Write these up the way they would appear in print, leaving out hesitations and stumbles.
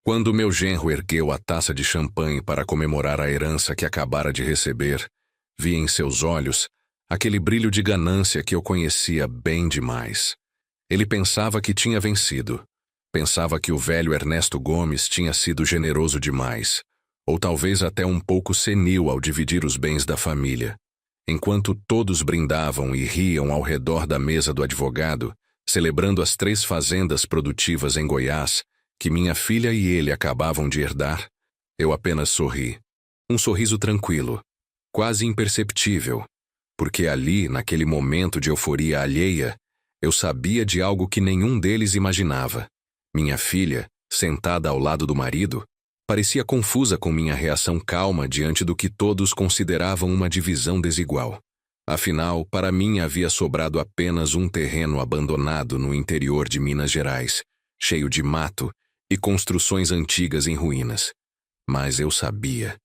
Quando meu genro ergueu a taça de champanhe para comemorar a herança que acabara de receber, vi em seus olhos aquele brilho de ganância que eu conhecia bem demais. Ele pensava que tinha vencido. Pensava que o velho Ernesto Gomes tinha sido generoso demais, ou talvez até um pouco senil ao dividir os bens da família. Enquanto todos brindavam e riam ao redor da mesa do advogado, celebrando as 3 fazendas produtivas em Goiás, que minha filha e ele acabavam de herdar, eu apenas sorri. Um sorriso tranquilo, quase imperceptível, porque ali, naquele momento de euforia alheia, eu sabia de algo que nenhum deles imaginava. Minha filha, sentada ao lado do marido, parecia confusa com minha reação calma diante do que todos consideravam uma divisão desigual. Afinal, para mim havia sobrado apenas um terreno abandonado no interior de Minas Gerais, cheio de mato e construções antigas em ruínas. Mas eu sabia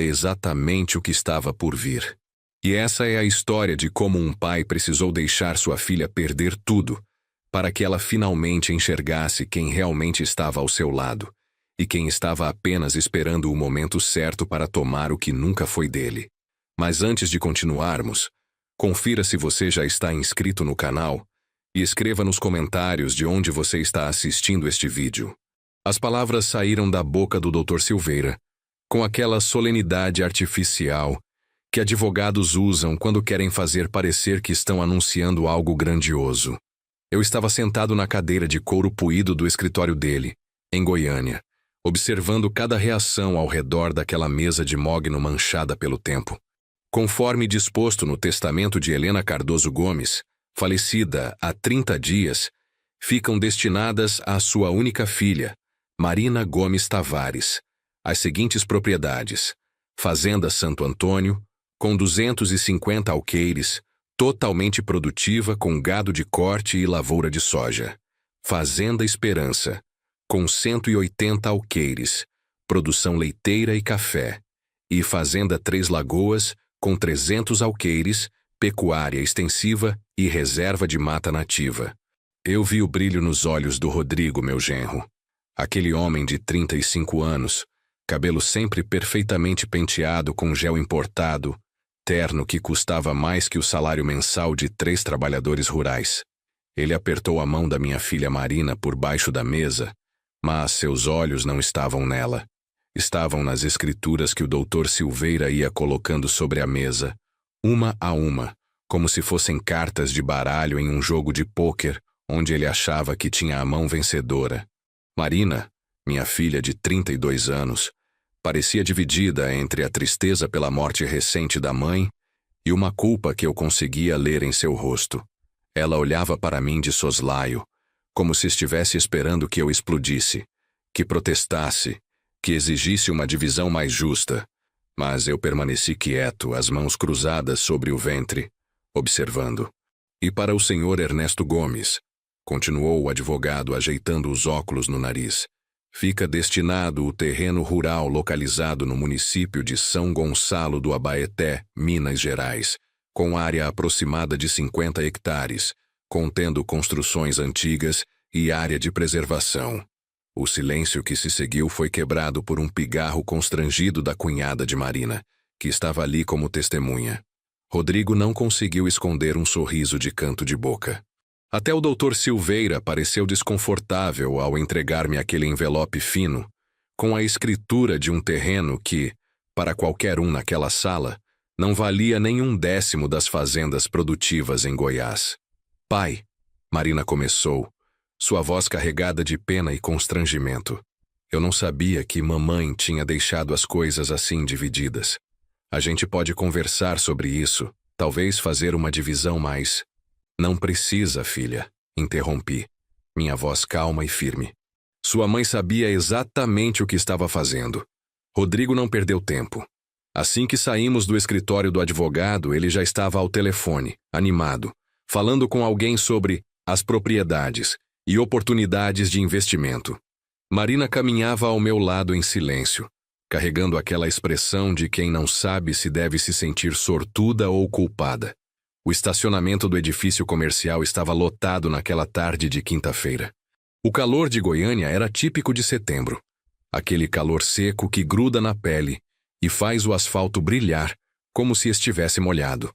exatamente o que estava por vir. E essa é a história de como um pai precisou deixar sua filha perder tudo, para que ela finalmente enxergasse quem realmente estava ao seu lado, e quem estava apenas esperando o momento certo para tomar o que nunca foi dele. Mas antes de continuarmos, confira se você já está inscrito no canal e escreva nos comentários de onde você está assistindo este vídeo. As palavras saíram da boca do Dr. Silveira, com aquela solenidade artificial que advogados usam quando querem fazer parecer que estão anunciando algo grandioso. Eu estava sentado na cadeira de couro puído do escritório dele, em Goiânia, observando cada reação ao redor daquela mesa de mogno manchada pelo tempo. Conforme disposto no testamento de Helena Cardoso Gomes, falecida há 30 dias, ficam destinadas à sua única filha, Marina Gomes Tavares, as seguintes propriedades: Fazenda Santo Antônio, com 250 alqueires, totalmente produtiva com gado de corte e lavoura de soja. Fazenda Esperança, com 180 alqueires, produção leiteira e café. E Fazenda Três Lagoas, com 300 alqueires, pecuária extensiva e reserva de mata nativa. Eu vi o brilho nos olhos do Rodrigo, meu genro. Aquele homem de 35 anos, cabelo sempre perfeitamente penteado com gel importado, terno que custava mais que o salário mensal de 3 trabalhadores rurais. Ele apertou a mão da minha filha Marina por baixo da mesa, mas seus olhos não estavam nela. Estavam nas escrituras que o Dr. Silveira ia colocando sobre a mesa, uma a uma, como se fossem cartas de baralho em um jogo de pôquer, onde ele achava que tinha a mão vencedora. Marina, minha filha de 32 anos, parecia dividida entre a tristeza pela morte recente da mãe e uma culpa que eu conseguia ler em seu rosto. Ela olhava para mim de soslaio, como se estivesse esperando que eu explodisse, que protestasse, que exigisse uma divisão mais justa. Mas eu permaneci quieto, as mãos cruzadas sobre o ventre, observando. E para o senhor Ernesto Gomes, continuou o advogado ajeitando os óculos no nariz, fica destinado o terreno rural localizado no município de São Gonçalo do Abaeté, Minas Gerais, com área aproximada de 50 hectares, contendo construções antigas e área de preservação. O silêncio que se seguiu foi quebrado por um pigarro constrangido da cunhada de Marina, que estava ali como testemunha. Rodrigo não conseguiu esconder um sorriso de canto de boca. Até o Dr. Silveira pareceu desconfortável ao entregar-me aquele envelope fino, com a escritura de um terreno que, para qualquer um naquela sala, não valia nem 1/10 das fazendas produtivas em Goiás. Pai, Marina começou, sua voz carregada de pena e constrangimento. Eu não sabia que mamãe tinha deixado as coisas assim divididas. A gente pode conversar sobre isso, talvez fazer uma divisão mais... Não precisa, filha, interrompi, minha voz calma e firme. Sua mãe sabia exatamente o que estava fazendo. Rodrigo não perdeu tempo. Assim que saímos do escritório do advogado, ele já estava ao telefone, animado, falando com alguém sobre as propriedades e oportunidades de investimento. Marina caminhava ao meu lado em silêncio, carregando aquela expressão de quem não sabe se deve se sentir sortuda ou culpada. O estacionamento do edifício comercial estava lotado naquela tarde de quinta-feira. O calor de Goiânia era típico de setembro. Aquele calor seco que gruda na pele e faz o asfalto brilhar como se estivesse molhado.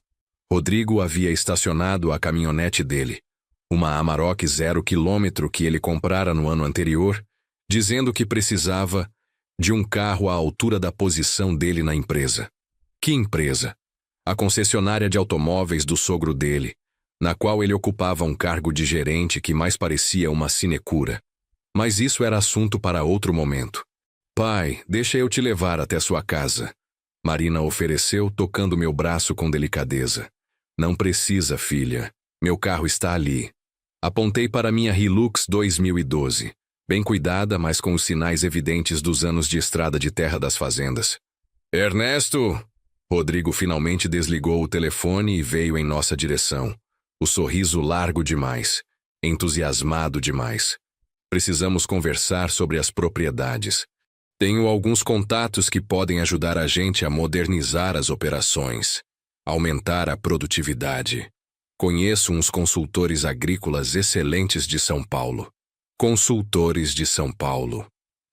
Rodrigo havia estacionado a caminhonete dele, uma Amarok 0 km que ele comprara no ano anterior, dizendo que precisava de um carro à altura da posição dele na empresa. Que empresa? A concessionária de automóveis do sogro dele, na qual ele ocupava um cargo de gerente que mais parecia uma sinecura. Mas isso era assunto para outro momento. Pai, deixa eu te levar até sua casa. Marina ofereceu, tocando meu braço com delicadeza. Não precisa, filha. Meu carro está ali. Apontei para minha Hilux 2012. Bem cuidada, mas com os sinais evidentes dos anos de estrada de terra das fazendas. Ernesto! Rodrigo finalmente desligou o telefone e veio em nossa direção. O sorriso largo demais, entusiasmado demais. Precisamos conversar sobre as propriedades. Tenho alguns contatos que podem ajudar a gente a modernizar as operações, aumentar a produtividade. Conheço uns consultores agrícolas excelentes de São Paulo. Consultores de São Paulo.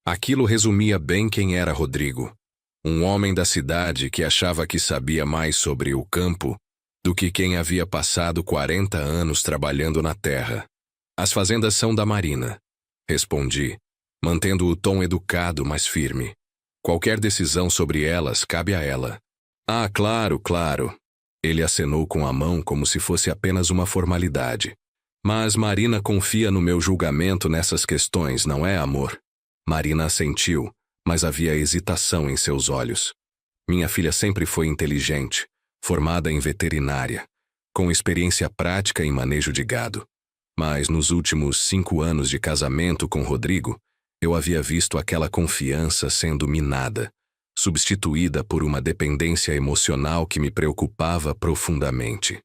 Aquilo resumia bem quem era Rodrigo. Um homem da cidade que achava que sabia mais sobre o campo do que quem havia passado 40 anos trabalhando na terra. As fazendas são da Marina, respondi, mantendo o tom educado, mas firme. Qualquer decisão sobre elas cabe a ela. Ah, claro, claro. Ele acenou com a mão como se fosse apenas uma formalidade. Mas Marina confia no meu julgamento nessas questões, não é, amor? Marina assentiu, mas havia hesitação em seus olhos. Minha filha sempre foi inteligente, formada em veterinária, com experiência prática em manejo de gado. Mas nos últimos 5 anos de casamento com Rodrigo, eu havia visto aquela confiança sendo minada, substituída por uma dependência emocional que me preocupava profundamente.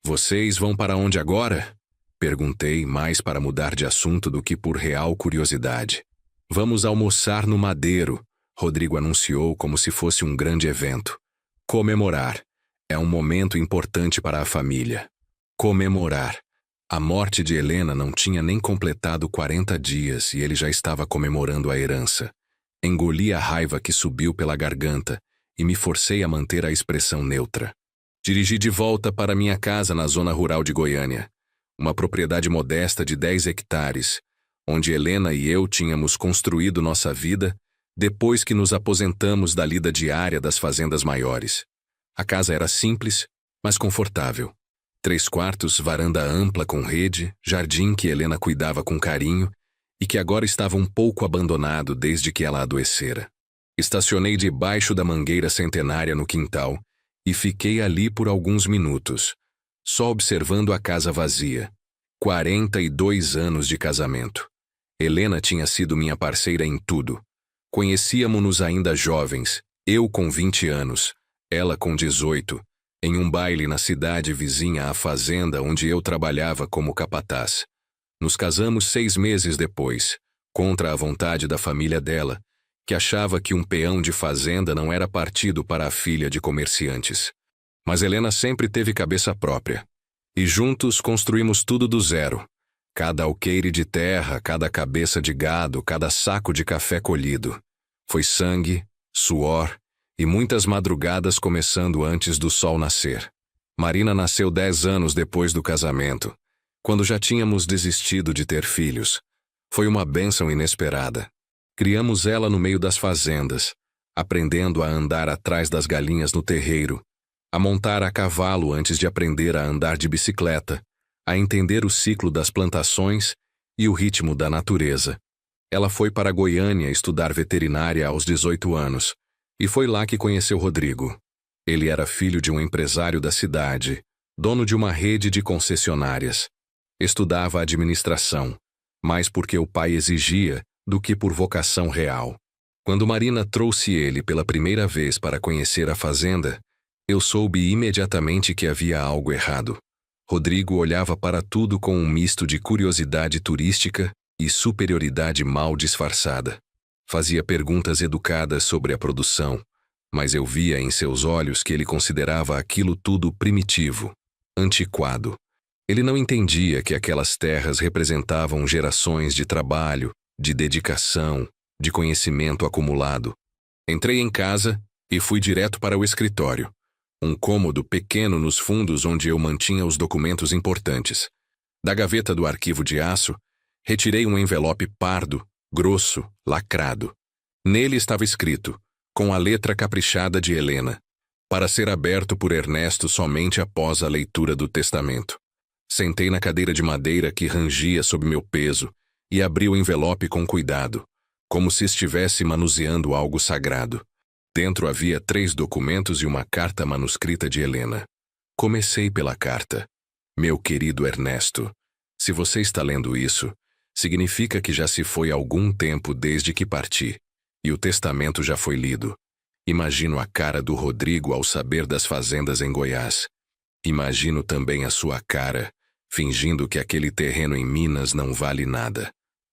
Vocês vão para onde agora? Perguntei, mais para mudar de assunto do que por real curiosidade. Vamos almoçar no Madeiro, Rodrigo anunciou como se fosse um grande evento. Comemorar. É um momento importante para a família. Comemorar. A morte de Helena não tinha nem completado 40 dias e ele já estava comemorando a herança. Engoli a raiva que subiu pela garganta e me forcei a manter a expressão neutra. Dirigi de volta para minha casa na zona rural de Goiânia, uma propriedade modesta de 10 hectares, onde Helena e eu tínhamos construído nossa vida depois que nos aposentamos da lida diária das fazendas maiores. A casa era simples, mas confortável. 3 quartos, varanda ampla com rede, jardim que Helena cuidava com carinho e que agora estava um pouco abandonado desde que ela adoecera. Estacionei debaixo da mangueira centenária no quintal e fiquei ali por alguns minutos, só observando a casa vazia. 42 anos de casamento. Helena tinha sido minha parceira em tudo. Conhecíamos-nos ainda jovens, eu com 20 anos, ela com 18, em um baile na cidade vizinha à fazenda onde eu trabalhava como capataz. Nos casamos 6 meses depois, contra a vontade da família dela, que achava que um peão de fazenda não era partido para a filha de comerciantes. Mas Helena sempre teve cabeça própria. E juntos construímos tudo do zero. Cada alqueire de terra, cada cabeça de gado, cada saco de café colhido. Foi sangue, suor e muitas madrugadas começando antes do sol nascer. Marina nasceu 10 anos depois do casamento, quando já tínhamos desistido de ter filhos. Foi uma bênção inesperada. Criamos ela no meio das fazendas, aprendendo a andar atrás das galinhas no terreiro, a montar a cavalo antes de aprender a andar de bicicleta, a entender o ciclo das plantações e o ritmo da natureza. Ela foi para Goiânia estudar veterinária aos 18 anos, e foi lá que conheceu Rodrigo. Ele era filho de um empresário da cidade, dono de uma rede de concessionárias. Estudava administração, mais porque o pai exigia do que por vocação real. Quando Marina trouxe ele pela primeira vez para conhecer a fazenda, eu soube imediatamente que havia algo errado. Rodrigo olhava para tudo com um misto de curiosidade turística e superioridade mal disfarçada. Fazia perguntas educadas sobre a produção, mas eu via em seus olhos que ele considerava aquilo tudo primitivo, antiquado. Ele não entendia que aquelas terras representavam gerações de trabalho, de dedicação, de conhecimento acumulado. Entrei em casa e fui direto para o escritório, um cômodo pequeno nos fundos onde eu mantinha os documentos importantes. Da gaveta do arquivo de aço, retirei um envelope pardo, grosso, lacrado. Nele estava escrito, com a letra caprichada de Helena, para ser aberto por Ernesto somente após a leitura do testamento. Sentei na cadeira de madeira que rangia sob meu peso e abri o envelope com cuidado, como se estivesse manuseando algo sagrado. Dentro havia 3 documentos e uma carta manuscrita de Helena. Comecei pela carta. Meu querido Ernesto, se você está lendo isso, significa que já se foi algum tempo desde que parti, e o testamento já foi lido. Imagino a cara do Rodrigo ao saber das fazendas em Goiás. Imagino também a sua cara, fingindo que aquele terreno em Minas não vale nada.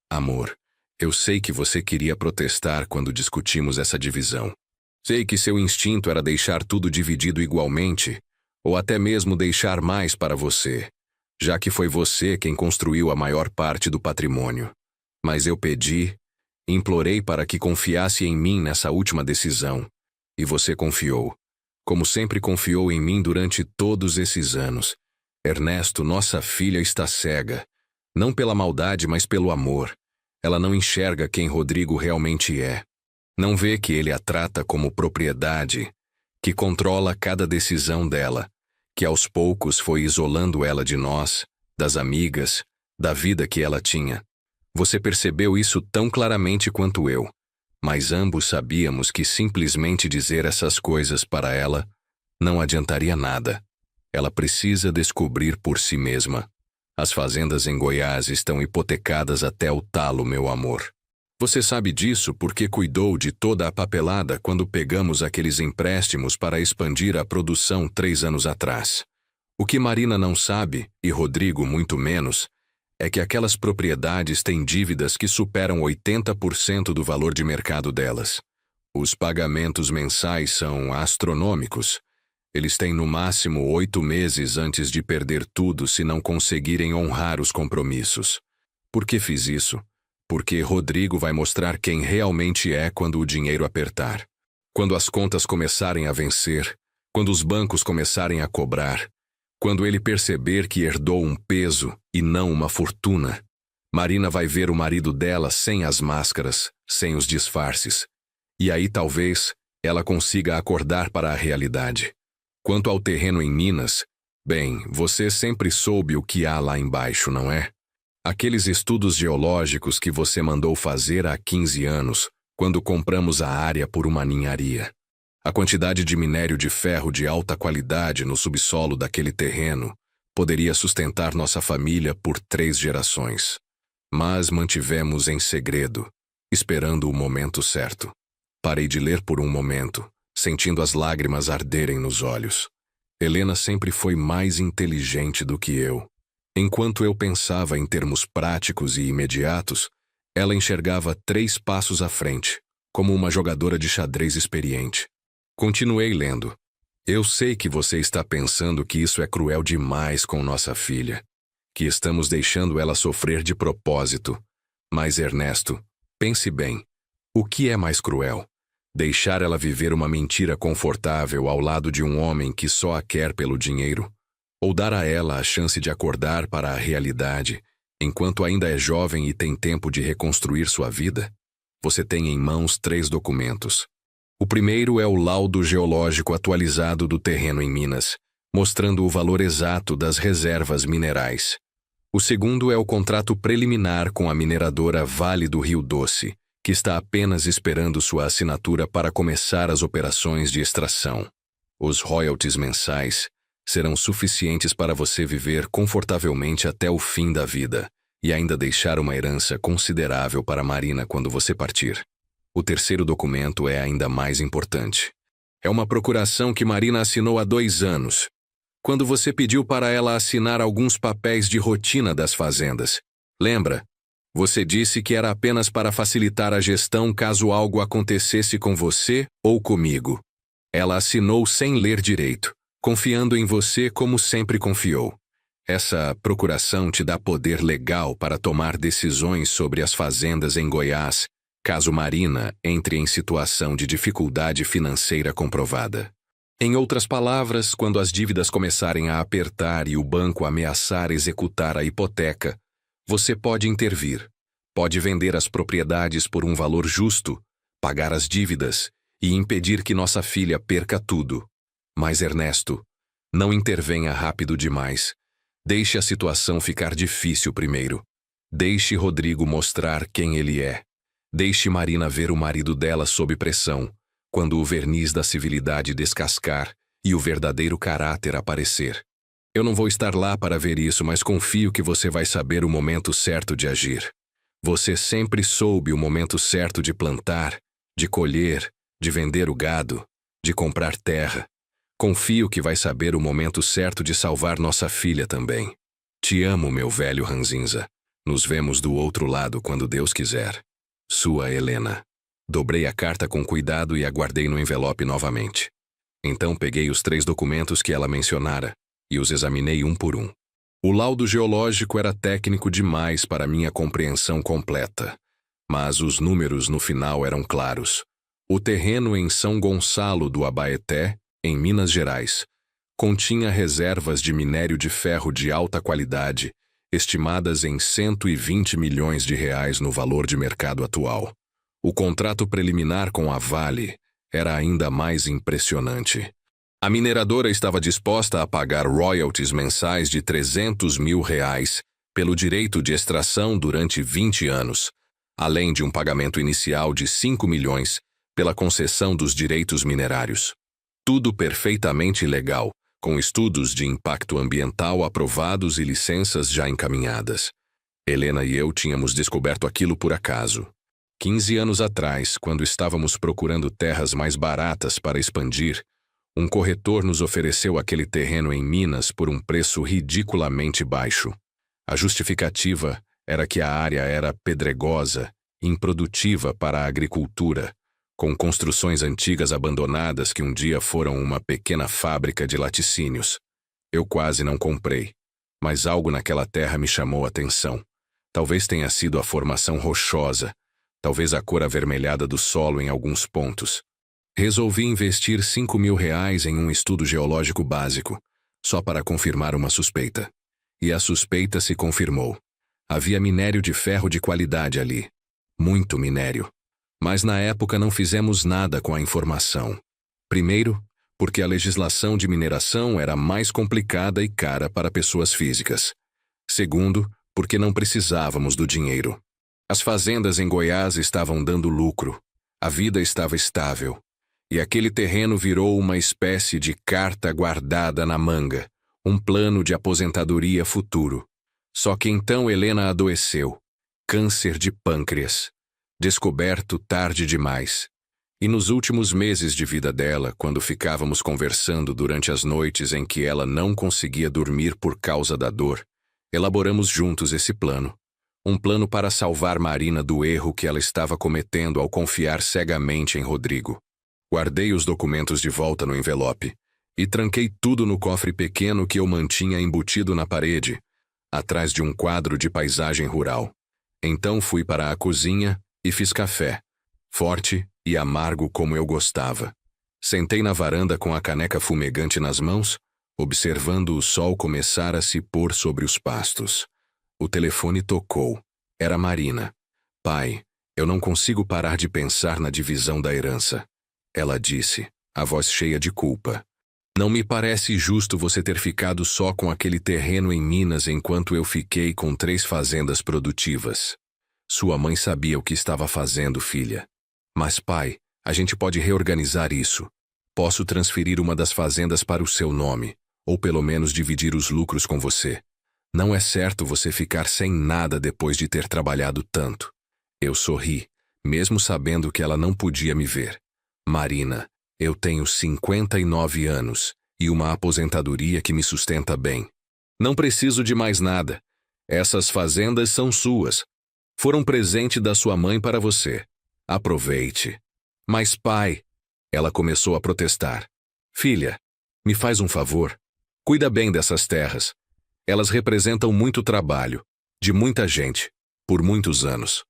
Amor, eu sei que você queria protestar quando discutimos essa divisão. Sei que seu instinto era deixar tudo dividido igualmente, ou até mesmo deixar mais para você, já que foi você quem construiu a maior parte do patrimônio. Mas eu implorei para que confiasse em mim nessa última decisão, e você confiou, como sempre confiou em mim durante todos esses anos. Ernesto, nossa filha está cega, não pela maldade, mas pelo amor. Ela não enxerga quem Rodrigo realmente é. Não vê que ele a trata como propriedade, que controla cada decisão dela, que aos poucos foi isolando ela de nós, das amigas, da vida que ela tinha. Você percebeu isso tão claramente quanto eu, mas ambos sabíamos que simplesmente dizer essas coisas para ela não adiantaria nada. Ela precisa descobrir por si mesma. As fazendas em Goiás estão hipotecadas até o talo, meu amor. Você sabe disso porque cuidou de toda a papelada quando pegamos aqueles empréstimos para expandir a produção 3 anos atrás. O que Marina não sabe, e Rodrigo muito menos, é que aquelas propriedades têm dívidas que superam 80% do valor de mercado delas. Os pagamentos mensais são astronômicos. Eles têm no máximo 8 meses antes de perder tudo se não conseguirem honrar os compromissos. Por que fiz isso? Porque Rodrigo vai mostrar quem realmente é quando o dinheiro apertar. Quando as contas começarem a vencer, quando os bancos começarem a cobrar, quando ele perceber que herdou um peso e não uma fortuna. Marina vai ver o marido dela sem as máscaras, sem os disfarces. E aí talvez ela consiga acordar para a realidade. Quanto ao terreno em Minas, bem, você sempre soube o que há lá embaixo, não é? Aqueles estudos geológicos que você mandou fazer há 15 anos, quando compramos a área por uma ninharia. A quantidade de minério de ferro de alta qualidade no subsolo daquele terreno poderia sustentar nossa família por 3 gerações. Mas mantivemos em segredo, esperando o momento certo. Parei de ler por um momento, sentindo as lágrimas arderem nos olhos. Helena sempre foi mais inteligente do que eu. Enquanto eu pensava em termos práticos e imediatos, ela enxergava 3 passos à frente, como uma jogadora de xadrez experiente. Continuei lendo. Eu sei que você está pensando que isso é cruel demais com nossa filha, que estamos deixando ela sofrer de propósito. Mas, Ernesto, pense bem. O que é mais cruel? Deixar ela viver uma mentira confortável ao lado de um homem que só a quer pelo dinheiro? Ou dar a ela a chance de acordar para a realidade, enquanto ainda é jovem e tem tempo de reconstruir sua vida? Você tem em mãos 3 documentos. O primeiro é o laudo geológico atualizado do terreno em Minas, mostrando o valor exato das reservas minerais. O segundo é o contrato preliminar com a mineradora Vale do Rio Doce, que está apenas esperando sua assinatura para começar as operações de extração. Os royalties mensais serão suficientes para você viver confortavelmente até o fim da vida e ainda deixar uma herança considerável para Marina quando você partir. O terceiro documento é ainda mais importante. É uma procuração que Marina assinou há 2 anos, quando você pediu para ela assinar alguns papéis de rotina das fazendas. Lembra? Você disse que era apenas para facilitar a gestão caso algo acontecesse com você ou comigo. Ela assinou sem ler direito, confiando em você como sempre confiou. Essa procuração te dá poder legal para tomar decisões sobre as fazendas em Goiás, caso Marina entre em situação de dificuldade financeira comprovada. Em outras palavras, quando as dívidas começarem a apertar e o banco ameaçar executar a hipoteca, você pode intervir. Pode vender as propriedades por um valor justo, pagar as dívidas e impedir que nossa filha perca tudo. Mas, Ernesto, não intervenha rápido demais. Deixe a situação ficar difícil primeiro. Deixe Rodrigo mostrar quem ele é. Deixe Marina ver o marido dela sob pressão, quando o verniz da civilidade descascar e o verdadeiro caráter aparecer. Eu não vou estar lá para ver isso, mas confio que você vai saber o momento certo de agir. Você sempre soube o momento certo de plantar, de colher, de vender o gado, de comprar terra. Confio que vai saber o momento certo de salvar nossa filha também. Te amo, meu velho ranzinza. Nos vemos do outro lado quando Deus quiser. Sua Helena. Dobrei a carta com cuidado e a guardei no envelope novamente. Então peguei os 3 documentos que ela mencionara e os examinei um por um. O laudo geológico era técnico demais para minha compreensão completa, mas os números no final eram claros. O terreno em São Gonçalo do Abaeté, em Minas Gerais, continha reservas de minério de ferro de alta qualidade, estimadas em 120 milhões de reais no valor de mercado atual. O contrato preliminar com a Vale era ainda mais impressionante. A mineradora estava disposta a pagar royalties mensais de 300 mil reais pelo direito de extração durante 20 anos, além de um pagamento inicial de 5 milhões pela concessão dos direitos minerários. Tudo perfeitamente legal, com estudos de impacto ambiental aprovados e licenças já encaminhadas. Helena e eu tínhamos descoberto aquilo por acaso. 15 anos atrás, quando estávamos procurando terras mais baratas para expandir, um corretor nos ofereceu aquele terreno em Minas por um preço ridiculamente baixo. A justificativa era que a área era pedregosa, improdutiva para a agricultura, com construções antigas abandonadas que um dia foram uma pequena fábrica de laticínios. Eu quase não comprei, mas algo naquela terra me chamou a atenção. Talvez tenha sido a formação rochosa, talvez a cor avermelhada do solo em alguns pontos. Resolvi investir 5 mil reais em um estudo geológico básico, só para confirmar uma suspeita. E a suspeita se confirmou. Havia minério de ferro de qualidade ali. Muito minério. Mas na época não fizemos nada com a informação. Primeiro, porque a legislação de mineração era mais complicada e cara para pessoas físicas. Segundo, porque não precisávamos do dinheiro. As fazendas em Goiás estavam dando lucro. A vida estava estável. E aquele terreno virou uma espécie de carta guardada na manga, um plano de aposentadoria futuro. Só que então Helena adoeceu. Câncer de pâncreas. Descoberto tarde demais. E nos últimos meses de vida dela, quando ficávamos conversando durante as noites em que ela não conseguia dormir por causa da dor, elaboramos juntos esse plano. Um plano para salvar Marina do erro que ela estava cometendo ao confiar cegamente em Rodrigo. Guardei os documentos de volta no envelope e tranquei tudo no cofre pequeno que eu mantinha embutido na parede, atrás de um quadro de paisagem rural. Então fui para a cozinha e fiz café, forte e amargo como eu gostava. Sentei na varanda com a caneca fumegante nas mãos, observando o sol começar a se pôr sobre os pastos. O telefone tocou. Era Marina. Pai, eu não consigo parar de pensar na divisão da herança. Ela disse, a voz cheia de culpa. Não me parece justo você ter ficado só com aquele terreno em Minas enquanto eu fiquei com 3 fazendas produtivas. Sua mãe sabia o que estava fazendo, filha. Mas, pai, a gente pode reorganizar isso. Posso transferir uma das fazendas para o seu nome, ou pelo menos dividir os lucros com você. Não é certo você ficar sem nada depois de ter trabalhado tanto. Eu sorri, mesmo sabendo que ela não podia me ver. Marina, eu tenho 59 anos e uma aposentadoria que me sustenta bem. Não preciso de mais nada. Essas fazendas são suas. Foram presente da sua mãe para você. Aproveite. Mas, pai, ela começou a protestar. Filha, me faz um favor. Cuida bem dessas terras. Elas representam muito trabalho, de muita gente, por muitos anos.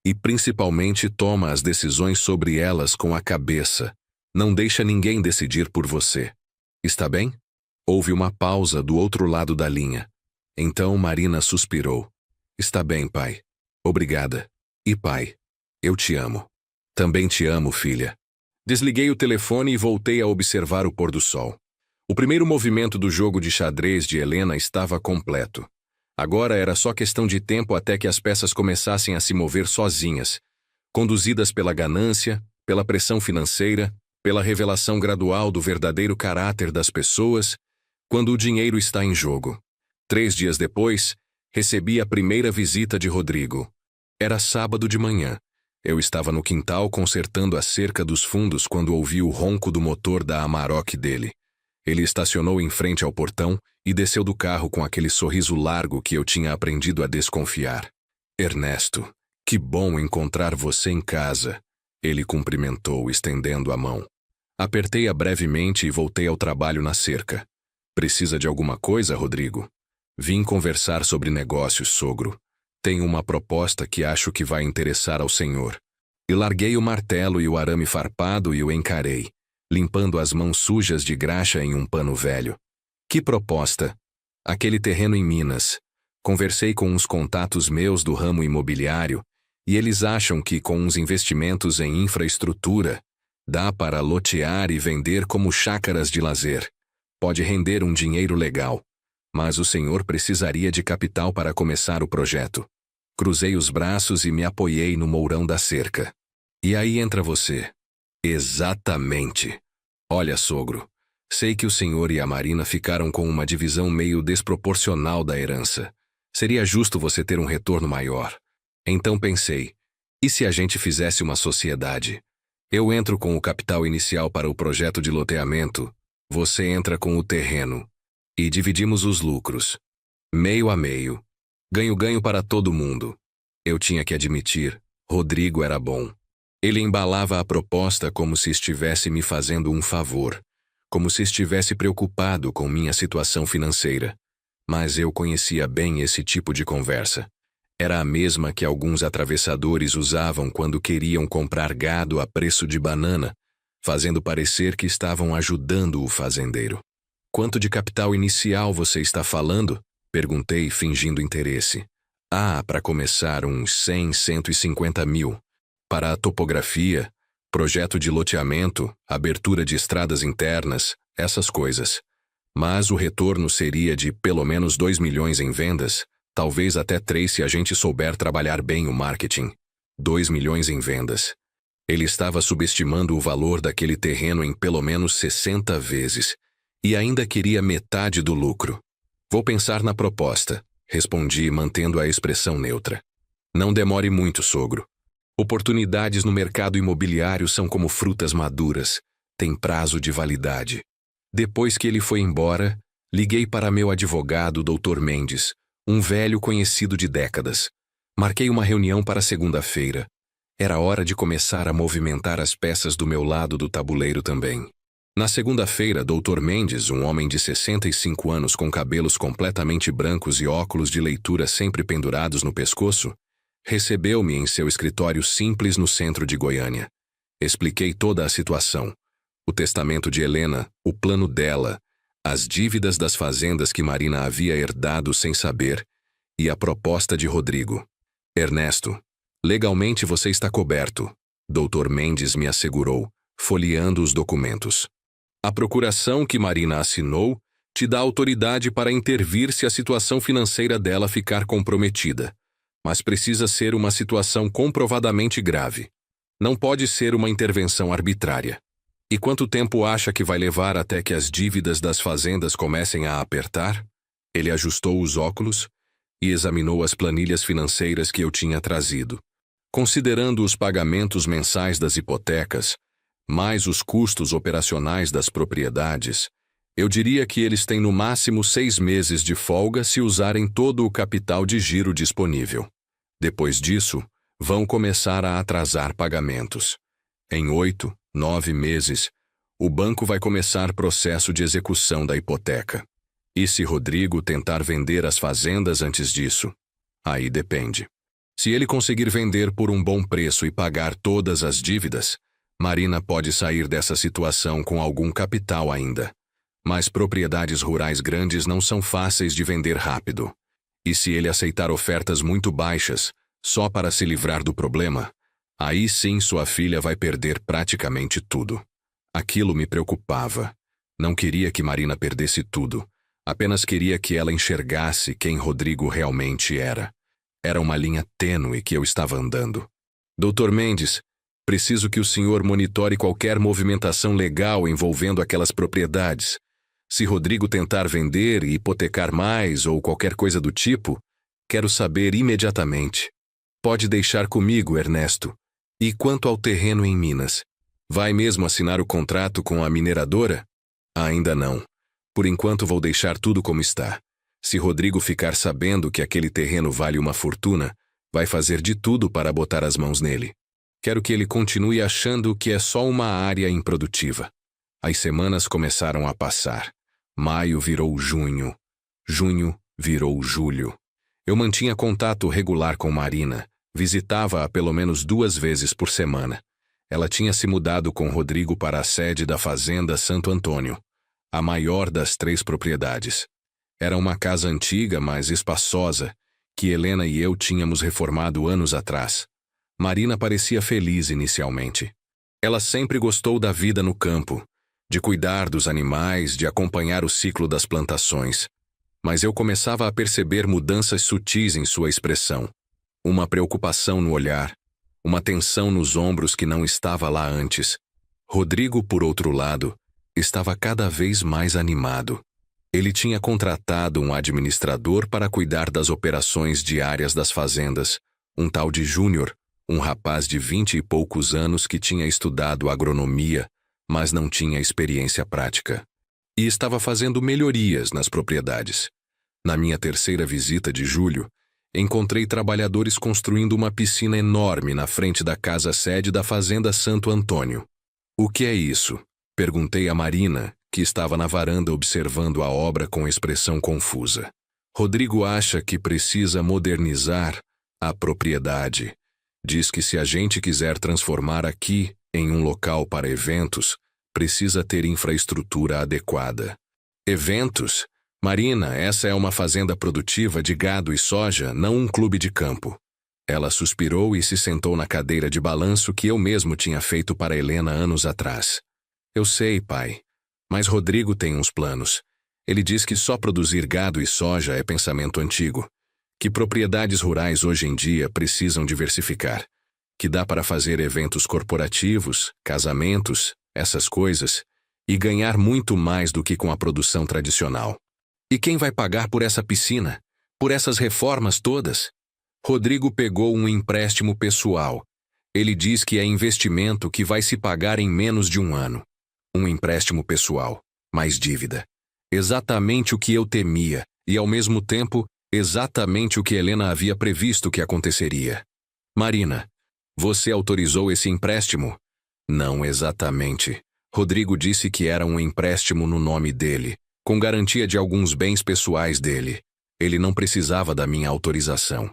E principalmente toma as decisões sobre elas com a cabeça. Não deixa ninguém decidir por você. Está bem? Houve uma pausa do outro lado da linha. Então Marina suspirou. Está bem, pai. Obrigada. E pai, eu te amo. Também te amo, filha. Desliguei o telefone e voltei a observar o pôr do sol. O primeiro movimento do jogo de xadrez de Helena estava completo. Agora era só questão de tempo até que as peças começassem a se mover sozinhas, conduzidas pela ganância, pela pressão financeira, pela revelação gradual do verdadeiro caráter das pessoas, quando o dinheiro está em jogo. 3 dias depois, recebi a primeira visita de Rodrigo. Era sábado de manhã. Eu estava no quintal consertando a cerca dos fundos quando ouvi o ronco do motor da Amarok dele. Ele estacionou em frente ao portão e desceu do carro com aquele sorriso largo que eu tinha aprendido a desconfiar. Ernesto, que bom encontrar você em casa. Ele cumprimentou, estendendo a mão. Apertei-a brevemente e voltei ao trabalho na cerca. Precisa de alguma coisa, Rodrigo? Vim conversar sobre negócios, sogro. Tenho uma proposta que acho que vai interessar ao senhor. E larguei o martelo e o arame farpado e o encarei, limpando as mãos sujas de graxa em um pano velho. Que proposta? Aquele terreno em Minas. Conversei com uns contatos meus do ramo imobiliário, e eles acham que com uns investimentos em infraestrutura, dá para lotear e vender como chácaras de lazer. Pode render um dinheiro legal, mas o senhor precisaria de capital para começar o projeto. Cruzei os braços e me apoiei no mourão da cerca. E aí entra você. Exatamente. Olha, sogro, sei que o senhor e a Marina ficaram com uma divisão meio desproporcional da herança. Seria justo você ter um retorno maior. Então pensei, e se a gente fizesse uma sociedade? Eu entro com o capital inicial para o projeto de loteamento, você entra com o terreno. E dividimos os lucros. Meio a meio. Ganho-ganho para todo mundo. Eu tinha que admitir, Rodrigo era bom. Ele embalava a proposta como se estivesse me fazendo um favor, como se estivesse preocupado com minha situação financeira. Mas eu conhecia bem esse tipo de conversa. Era a mesma que alguns atravessadores usavam quando queriam comprar gado a preço de banana, fazendo parecer que estavam ajudando o fazendeiro. Quanto de capital inicial você está falando? Perguntei, fingindo interesse. Para começar, uns 100, 150 mil. Para a topografia, projeto de loteamento, abertura de estradas internas, essas coisas. Mas o retorno seria de pelo menos 2 milhões em vendas, talvez até 3 se a gente souber trabalhar bem o marketing. 2 milhões em vendas. Ele estava subestimando o valor daquele terreno em pelo menos 60 vezes, e ainda queria metade do lucro. Vou pensar na proposta, respondi mantendo a expressão neutra. Não demore muito, sogro. Oportunidades no mercado imobiliário são como frutas maduras, têm prazo de validade. Depois que ele foi embora, liguei para meu advogado, Dr. Mendes, um velho conhecido de décadas. Marquei uma reunião para segunda-feira. Era hora de começar a movimentar as peças do meu lado do tabuleiro também. Na segunda-feira, Dr. Mendes, um homem de 65 anos com cabelos completamente brancos e óculos de leitura sempre pendurados no pescoço, recebeu-me em seu escritório simples no centro de Goiânia. Expliquei toda a situação. O testamento de Helena, o plano dela, as dívidas das fazendas que Marina havia herdado sem saber, e a proposta de Rodrigo. Ernesto, legalmente você está coberto, Dr. Mendes me assegurou, folheando os documentos. A procuração que Marina assinou te dá autoridade para intervir se a situação financeira dela ficar comprometida. Mas precisa ser uma situação comprovadamente grave. Não pode ser uma intervenção arbitrária. E quanto tempo acha que vai levar até que as dívidas das fazendas comecem a apertar? Ele ajustou os óculos e examinou as planilhas financeiras que eu tinha trazido. Considerando os pagamentos mensais das hipotecas, mais os custos operacionais das propriedades, eu diria que eles têm no máximo 6 meses de folga se usarem todo o capital de giro disponível. Depois disso, vão começar a atrasar pagamentos. Em 8, 9 meses, o banco vai começar processo de execução da hipoteca. E se Rodrigo tentar vender as fazendas antes disso? Aí depende. Se ele conseguir vender por um bom preço e pagar todas as dívidas, Marina pode sair dessa situação com algum capital ainda. Mas propriedades rurais grandes não são fáceis de vender rápido. E se ele aceitar ofertas muito baixas, só para se livrar do problema, aí sim sua filha vai perder praticamente tudo. Aquilo me preocupava. Não queria que Marina perdesse tudo. Apenas queria que ela enxergasse quem Rodrigo realmente era. Era uma linha tênue que eu estava andando. Dr. Mendes, preciso que o senhor monitore qualquer movimentação legal envolvendo aquelas propriedades. Se Rodrigo tentar vender e hipotecar mais ou qualquer coisa do tipo, quero saber imediatamente. Pode deixar comigo, Ernesto. E quanto ao terreno em Minas? Vai mesmo assinar o contrato com a mineradora? Ainda não. Por enquanto vou deixar tudo como está. Se Rodrigo ficar sabendo que aquele terreno vale uma fortuna, vai fazer de tudo para botar as mãos nele. Quero que ele continue achando que é só uma área improdutiva. As semanas começaram a passar. Maio virou junho. Junho virou julho. Eu mantinha contato regular com Marina. Visitava-a pelo menos 2 vezes por semana. Ela tinha se mudado com Rodrigo para a sede da Fazenda Santo Antônio, a maior das 3 propriedades. Era uma casa antiga, mas espaçosa, que Helena e eu tínhamos reformado anos atrás. Marina parecia feliz inicialmente. Ela sempre gostou da vida no campo, de cuidar dos animais, de acompanhar o ciclo das plantações. Mas eu começava a perceber mudanças sutis em sua expressão. Uma preocupação no olhar, uma tensão nos ombros que não estava lá antes. Rodrigo, por outro lado, estava cada vez mais animado. Ele tinha contratado um administrador para cuidar das operações diárias das fazendas, um tal de Júnior, um rapaz de 20 e poucos anos que tinha estudado agronomia, mas não tinha experiência prática. E estava fazendo melhorias nas propriedades. Na minha 3ª visita de julho, encontrei trabalhadores construindo uma piscina enorme na frente da casa-sede da Fazenda Santo Antônio. O que é isso? Perguntei a Marina, que estava na varanda observando a obra com expressão confusa. Rodrigo acha que precisa modernizar a propriedade. Diz que se a gente quiser transformar aqui em um local para eventos, precisa ter infraestrutura adequada. Eventos? Marina, essa é uma fazenda produtiva de gado e soja, não um clube de campo. Ela suspirou e se sentou na cadeira de balanço que eu mesmo tinha feito para Helena anos atrás. Eu sei, pai. Mas Rodrigo tem uns planos. Ele diz que só produzir gado e soja é pensamento antigo. Que propriedades rurais hoje em dia precisam diversificar. Que dá para fazer eventos corporativos, casamentos, essas coisas, e ganhar muito mais do que com a produção tradicional. E quem vai pagar por essa piscina? Por essas reformas todas? Rodrigo pegou um empréstimo pessoal. Ele diz que é investimento que vai se pagar em menos de 1 ano. Um empréstimo pessoal, mais dívida. Exatamente o que eu temia, e ao mesmo tempo, exatamente o que Helena havia previsto que aconteceria. Marina, você autorizou esse empréstimo? Não exatamente. Rodrigo disse que era um empréstimo no nome dele, com garantia de alguns bens pessoais dele. Ele não precisava da minha autorização.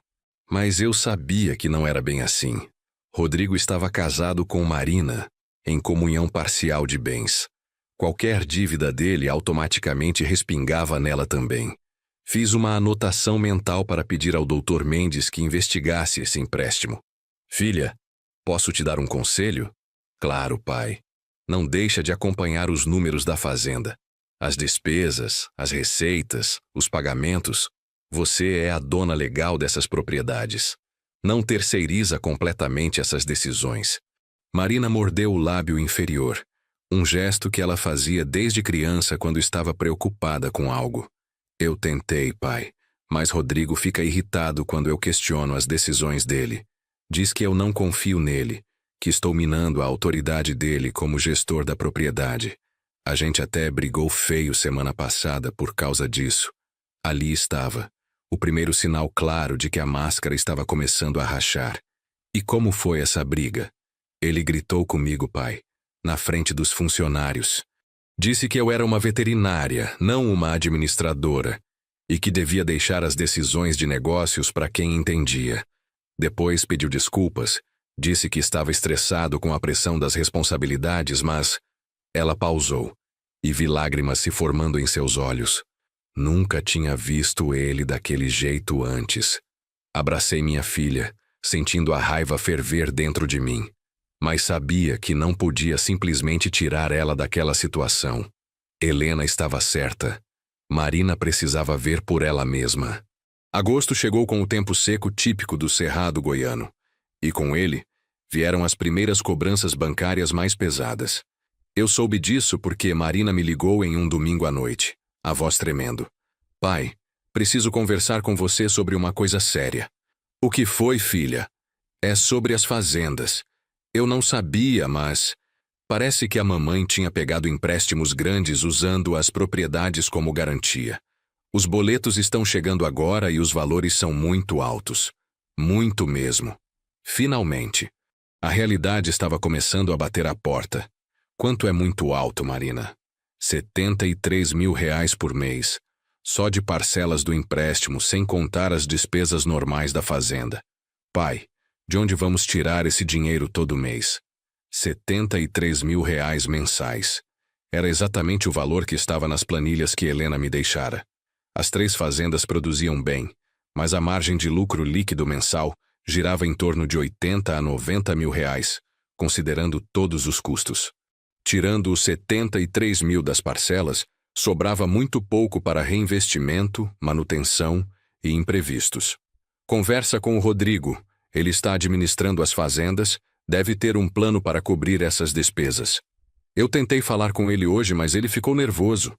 Mas eu sabia que não era bem assim. Rodrigo estava casado com Marina, em comunhão parcial de bens. Qualquer dívida dele automaticamente respingava nela também. Fiz uma anotação mental para pedir ao Dr. Mendes que investigasse esse empréstimo. Filha, posso te dar um conselho? Claro, pai. Não deixa de acompanhar os números da fazenda. As despesas, as receitas, os pagamentos. Você é a dona legal dessas propriedades. Não terceiriza completamente essas decisões. Marina mordeu o lábio inferior, um gesto que ela fazia desde criança quando estava preocupada com algo. Eu tentei, pai, mas Rodrigo fica irritado quando eu questiono as decisões dele. Diz que eu não confio nele, que estou minando a autoridade dele como gestor da propriedade. A gente até brigou feio semana passada por causa disso. Ali estava, o primeiro sinal claro de que a máscara estava começando a rachar. E como foi essa briga? Ele gritou comigo, pai, na frente dos funcionários. Disse que eu era uma veterinária, não uma administradora, e que devia deixar as decisões de negócios para quem entendia. Depois pediu desculpas, disse que estava estressado com a pressão das responsabilidades, mas ela pausou e vi lágrimas se formando em seus olhos. Nunca tinha visto ele daquele jeito antes. Abracei minha filha, sentindo a raiva ferver dentro de mim, mas sabia que não podia simplesmente tirar ela daquela situação. Helena estava certa. Marina precisava ver por ela mesma. Agosto chegou com o tempo seco típico do Cerrado goiano, e com ele vieram as primeiras cobranças bancárias mais pesadas. Eu soube disso porque Marina me ligou em um domingo à noite, a voz tremendo. Pai, preciso conversar com você sobre uma coisa séria. O que foi, filha? É sobre as fazendas. Eu não sabia, mas parece que a mamãe tinha pegado empréstimos grandes usando as propriedades como garantia. Os boletos estão chegando agora e os valores são muito altos. Muito mesmo. Finalmente. A realidade estava começando a bater à porta. Quanto é muito alto, Marina? 73 mil reais por mês. Só de parcelas do empréstimo, sem contar as despesas normais da fazenda. Pai, de onde vamos tirar esse dinheiro todo mês? 73 mil reais mensais. Era exatamente o valor que estava nas planilhas que Helena me deixara. As 3 fazendas produziam bem, mas a margem de lucro líquido mensal girava em torno de 80 a 90 mil reais, considerando todos os custos. Tirando os 73 mil das parcelas, sobrava muito pouco para reinvestimento, manutenção e imprevistos. Conversa com o Rodrigo. Ele está administrando as fazendas, deve ter um plano para cobrir essas despesas. Eu tentei falar com ele hoje, mas ele ficou nervoso.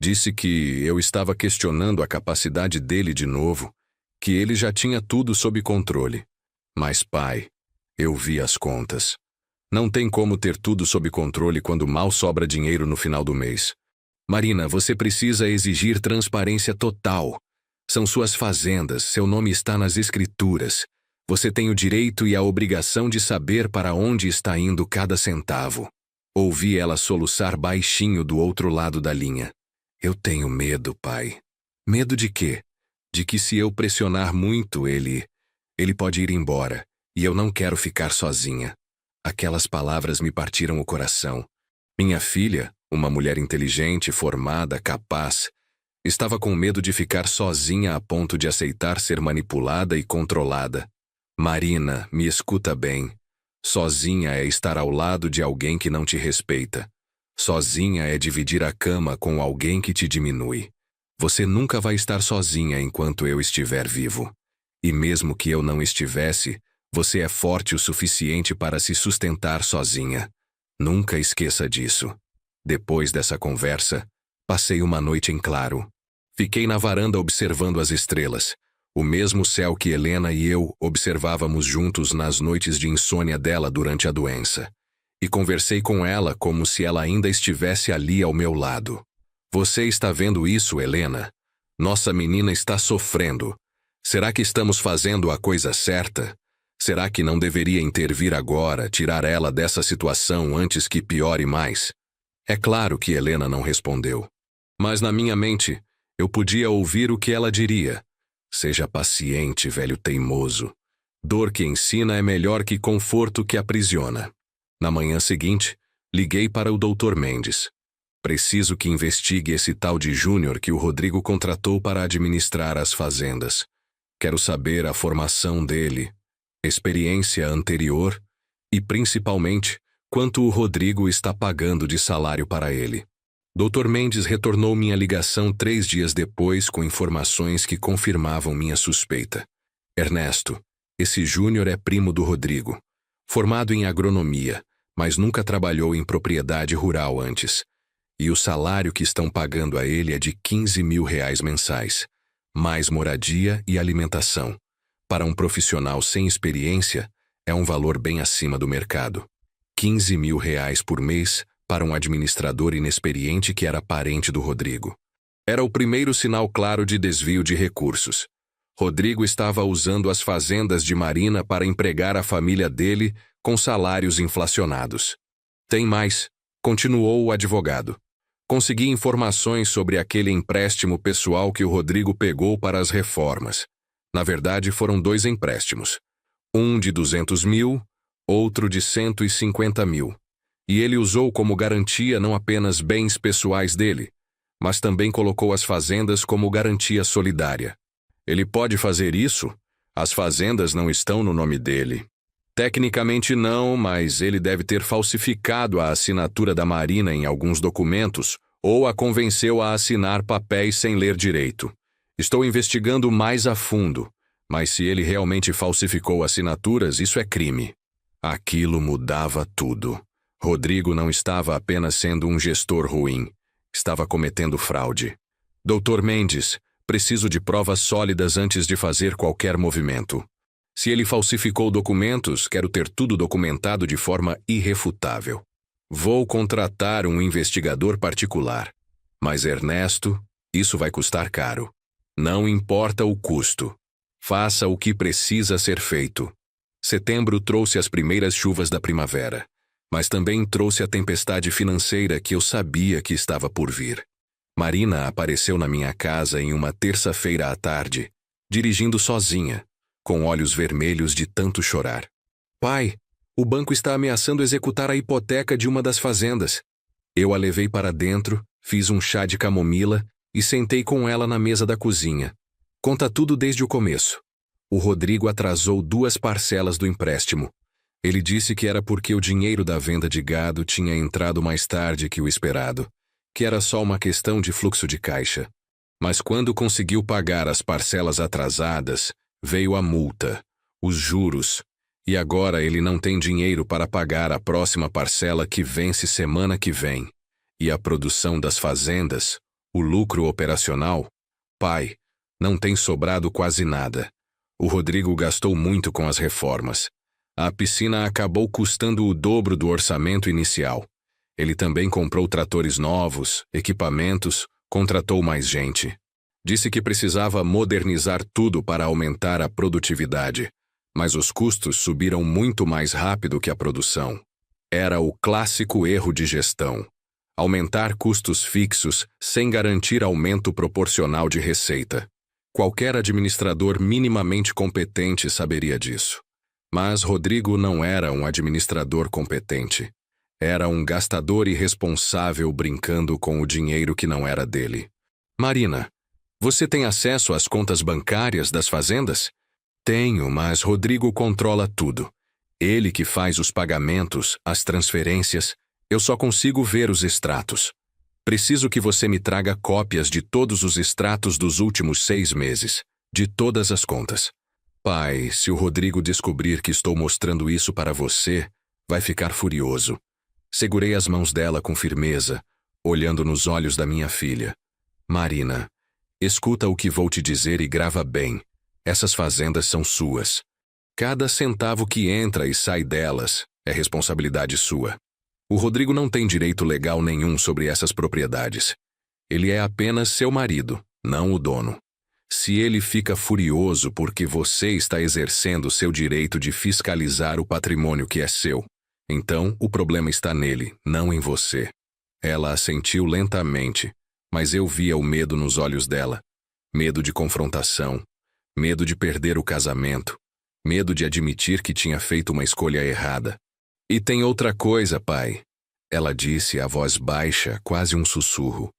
Disse que eu estava questionando a capacidade dele de novo, que ele já tinha tudo sob controle. Mas, pai, eu vi as contas. Não tem como ter tudo sob controle quando mal sobra dinheiro no final do mês. Marina, você precisa exigir transparência total. São suas fazendas, seu nome está nas escrituras. Você tem o direito e a obrigação de saber para onde está indo cada centavo. Ouvi ela soluçar baixinho do outro lado da linha. Eu tenho medo, pai. Medo de quê? De que se eu pressionar muito, ele pode ir embora, e eu não quero ficar sozinha. Aquelas palavras me partiram o coração. Minha filha, uma mulher inteligente, formada, capaz, estava com medo de ficar sozinha a ponto de aceitar ser manipulada e controlada. Marina, me escuta bem. Sozinha é estar ao lado de alguém que não te respeita. Sozinha é dividir a cama com alguém que te diminui. Você nunca vai estar sozinha enquanto eu estiver vivo. E mesmo que eu não estivesse, você é forte o suficiente para se sustentar sozinha. Nunca esqueça disso. Depois dessa conversa, passei uma noite em claro. Fiquei na varanda observando as estrelas, o mesmo céu que Helena e eu observávamos juntos nas noites de insônia dela durante a doença. E conversei com ela como se ela ainda estivesse ali ao meu lado. Você está vendo isso, Helena? Nossa menina está sofrendo. Será que estamos fazendo a coisa certa? Será que não deveria intervir agora, tirar ela dessa situação antes que piore mais? É claro que Helena não respondeu. Mas na minha mente, eu podia ouvir o que ela diria. Seja paciente, velho teimoso. Dor que ensina é melhor que conforto que aprisiona. Na manhã seguinte, liguei para o Dr. Mendes. Preciso que investigue esse tal de Júnior que o Rodrigo contratou para administrar as fazendas. Quero saber a formação dele, experiência anterior e, principalmente, quanto o Rodrigo está pagando de salário para ele. Dr. Mendes retornou minha ligação 3 dias depois com informações que confirmavam minha suspeita. Ernesto, esse Júnior é primo do Rodrigo. Formado em agronomia, mas nunca trabalhou em propriedade rural antes. E o salário que estão pagando a ele é de 15 mil reais mensais, mais moradia e alimentação. Para um profissional sem experiência, é um valor bem acima do mercado. 15 mil reais por mês para um administrador inexperiente que era parente do Rodrigo. Era o primeiro sinal claro de desvio de recursos. Rodrigo estava usando as fazendas de Marina para empregar a família dele com salários inflacionados. Tem mais, continuou o advogado. Consegui informações sobre aquele empréstimo pessoal que o Rodrigo pegou para as reformas. Na verdade, foram 2 empréstimos. Um de 200 mil, outro de 150 mil. E ele usou como garantia não apenas bens pessoais dele, mas também colocou as fazendas como garantia solidária. Ele pode fazer isso? As fazendas não estão no nome dele. Tecnicamente não, mas ele deve ter falsificado a assinatura da Marina em alguns documentos ou a convenceu a assinar papéis sem ler direito. Estou investigando mais a fundo, mas se ele realmente falsificou assinaturas, isso é crime. Aquilo mudava tudo. Rodrigo não estava apenas sendo um gestor ruim, estava cometendo fraude. Dr. Mendes, preciso de provas sólidas antes de fazer qualquer movimento. Se ele falsificou documentos, quero ter tudo documentado de forma irrefutável. Vou contratar um investigador particular. Mas, Ernesto, isso vai custar caro. Não importa o custo. Faça o que precisa ser feito. Setembro trouxe as primeiras chuvas da primavera, mas também trouxe a tempestade financeira que eu sabia que estava por vir. Marina apareceu na minha casa em uma terça-feira à tarde, dirigindo sozinha, com olhos vermelhos de tanto chorar. Pai, o banco está ameaçando executar a hipoteca de uma das fazendas. Eu a levei para dentro, fiz um chá de camomila e sentei com ela na mesa da cozinha. Conta tudo desde o começo. O Rodrigo atrasou 2 parcelas do empréstimo. Ele disse que era porque o dinheiro da venda de gado tinha entrado mais tarde que o esperado, que era só uma questão de fluxo de caixa. Mas quando conseguiu pagar as parcelas atrasadas, veio a multa, os juros, e agora ele não tem dinheiro para pagar a próxima parcela que vence semana que vem. E a produção das fazendas, o lucro operacional? Pai, não tem sobrado quase nada. O Rodrigo gastou muito com as reformas. A piscina acabou custando o dobro do orçamento inicial. Ele também comprou tratores novos, equipamentos, contratou mais gente. Disse que precisava modernizar tudo para aumentar a produtividade, mas os custos subiram muito mais rápido que a produção. Era o clássico erro de gestão. Aumentar custos fixos sem garantir aumento proporcional de receita. Qualquer administrador minimamente competente saberia disso. Mas Rodrigo não era um administrador competente. Era um gastador irresponsável brincando com o dinheiro que não era dele. Marina, você tem acesso às contas bancárias das fazendas? Tenho, mas Rodrigo controla tudo. Ele que faz os pagamentos, as transferências. Eu só consigo ver os extratos. Preciso que você me traga cópias de todos os extratos dos últimos 6 meses, de todas as contas. Pai, se o Rodrigo descobrir que estou mostrando isso para você, vai ficar furioso. Segurei as mãos dela com firmeza, olhando nos olhos da minha filha. Marina, escuta o que vou te dizer e grava bem. Essas fazendas são suas. Cada centavo que entra e sai delas é responsabilidade sua. O Rodrigo não tem direito legal nenhum sobre essas propriedades. Ele é apenas seu marido, não o dono. Se ele fica furioso porque você está exercendo seu direito de fiscalizar o patrimônio que é seu, então o problema está nele, não em você. Ela assentiu lentamente, mas eu via o medo nos olhos dela. Medo de confrontação, medo de perder o casamento, medo de admitir que tinha feito uma escolha errada. E tem outra coisa, pai. Ela disse a voz baixa, quase um sussurro.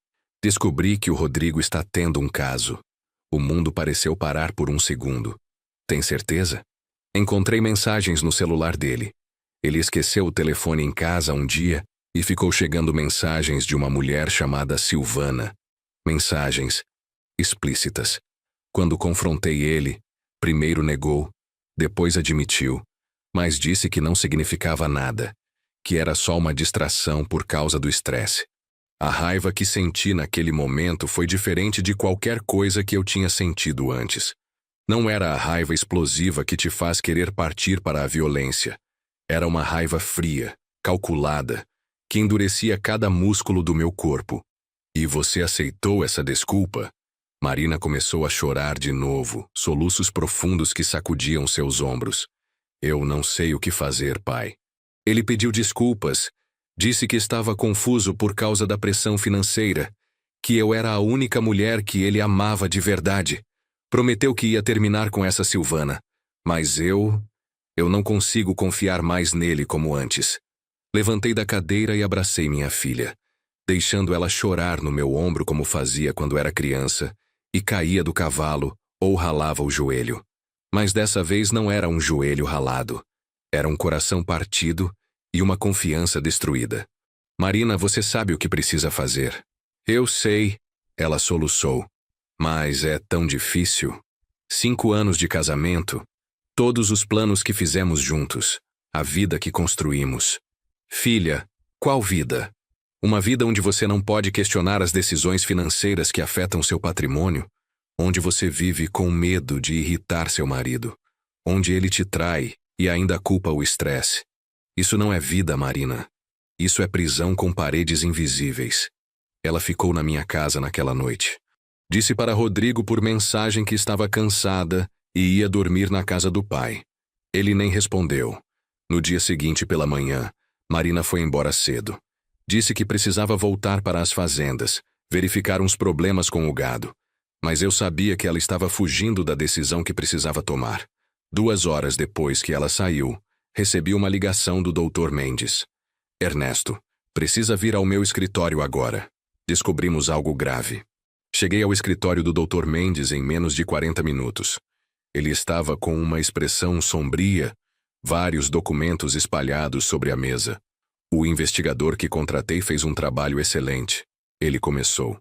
Descobri que o Rodrigo está tendo um caso. O mundo pareceu parar por um segundo. Tem certeza? Encontrei mensagens no celular dele. Ele esqueceu o telefone em casa um dia e ficou chegando mensagens de uma mulher chamada Silvana. Mensagens explícitas. Quando confrontei ele, primeiro negou, depois admitiu, mas disse que não significava nada, que era só uma distração por causa do estresse. A raiva que senti naquele momento foi diferente de qualquer coisa que eu tinha sentido antes. Não era a raiva explosiva que te faz querer partir para a violência. Era uma raiva fria, calculada, que endurecia cada músculo do meu corpo. E você aceitou essa desculpa? Marina começou a chorar de novo, soluços profundos que sacudiam seus ombros. Eu não sei o que fazer, pai. Ele pediu desculpas. Disse que estava confuso por causa da pressão financeira, que eu era a única mulher que ele amava de verdade. Prometeu que ia terminar com essa Silvana, mas eu não consigo confiar mais nele como antes. Levantei da cadeira e abracei minha filha, deixando ela chorar no meu ombro como fazia quando era criança, e caía do cavalo ou ralava o joelho. Mas dessa vez não era um joelho ralado. Era um coração partido e uma confiança destruída. Marina, você sabe o que precisa fazer. Eu sei, ela soluçou. Mas é tão difícil. 5 anos de casamento, todos os planos que fizemos juntos, a vida que construímos. Filha, qual vida? Uma vida onde você não pode questionar as decisões financeiras que afetam seu patrimônio, onde você vive com medo de irritar seu marido, onde ele te trai e ainda culpa o estresse. Isso não é vida, Marina. Isso é prisão com paredes invisíveis. Ela ficou na minha casa naquela noite. Disse para Rodrigo por mensagem que estava cansada e ia dormir na casa do pai. Ele nem respondeu. No dia seguinte pela manhã, Marina foi embora cedo. Disse que precisava voltar para as fazendas, verificar uns problemas com o gado. Mas eu sabia que ela estava fugindo da decisão que precisava tomar. 2 horas depois que ela saiu, recebi uma ligação do Dr. Mendes. Ernesto, precisa vir ao meu escritório agora. Descobrimos algo grave. Cheguei ao escritório do Dr. Mendes em menos de 40 minutos. Ele estava com uma expressão sombria, vários documentos espalhados sobre a mesa. O investigador que contratei fez um trabalho excelente. Ele começou.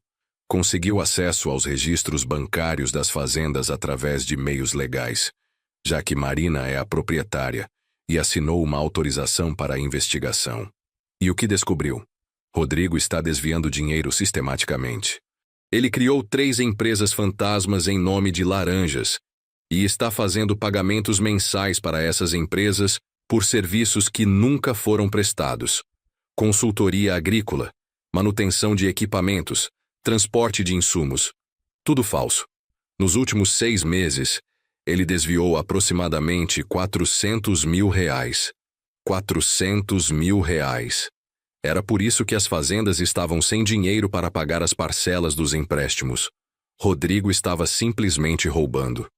Conseguiu acesso aos registros bancários das fazendas através de meios legais, já que Marina é a proprietária, e assinou uma autorização para a investigação. E o que descobriu? Rodrigo está desviando dinheiro sistematicamente. Ele criou 3 empresas fantasmas em nome de laranjas e está fazendo pagamentos mensais para essas empresas por serviços que nunca foram prestados. Consultoria agrícola, manutenção de equipamentos, transporte de insumos. Tudo falso. Nos últimos 6 meses, ele desviou aproximadamente R$400 mil. R$400 mil. Era por isso que as fazendas estavam sem dinheiro para pagar as parcelas dos empréstimos. Rodrigo estava simplesmente roubando.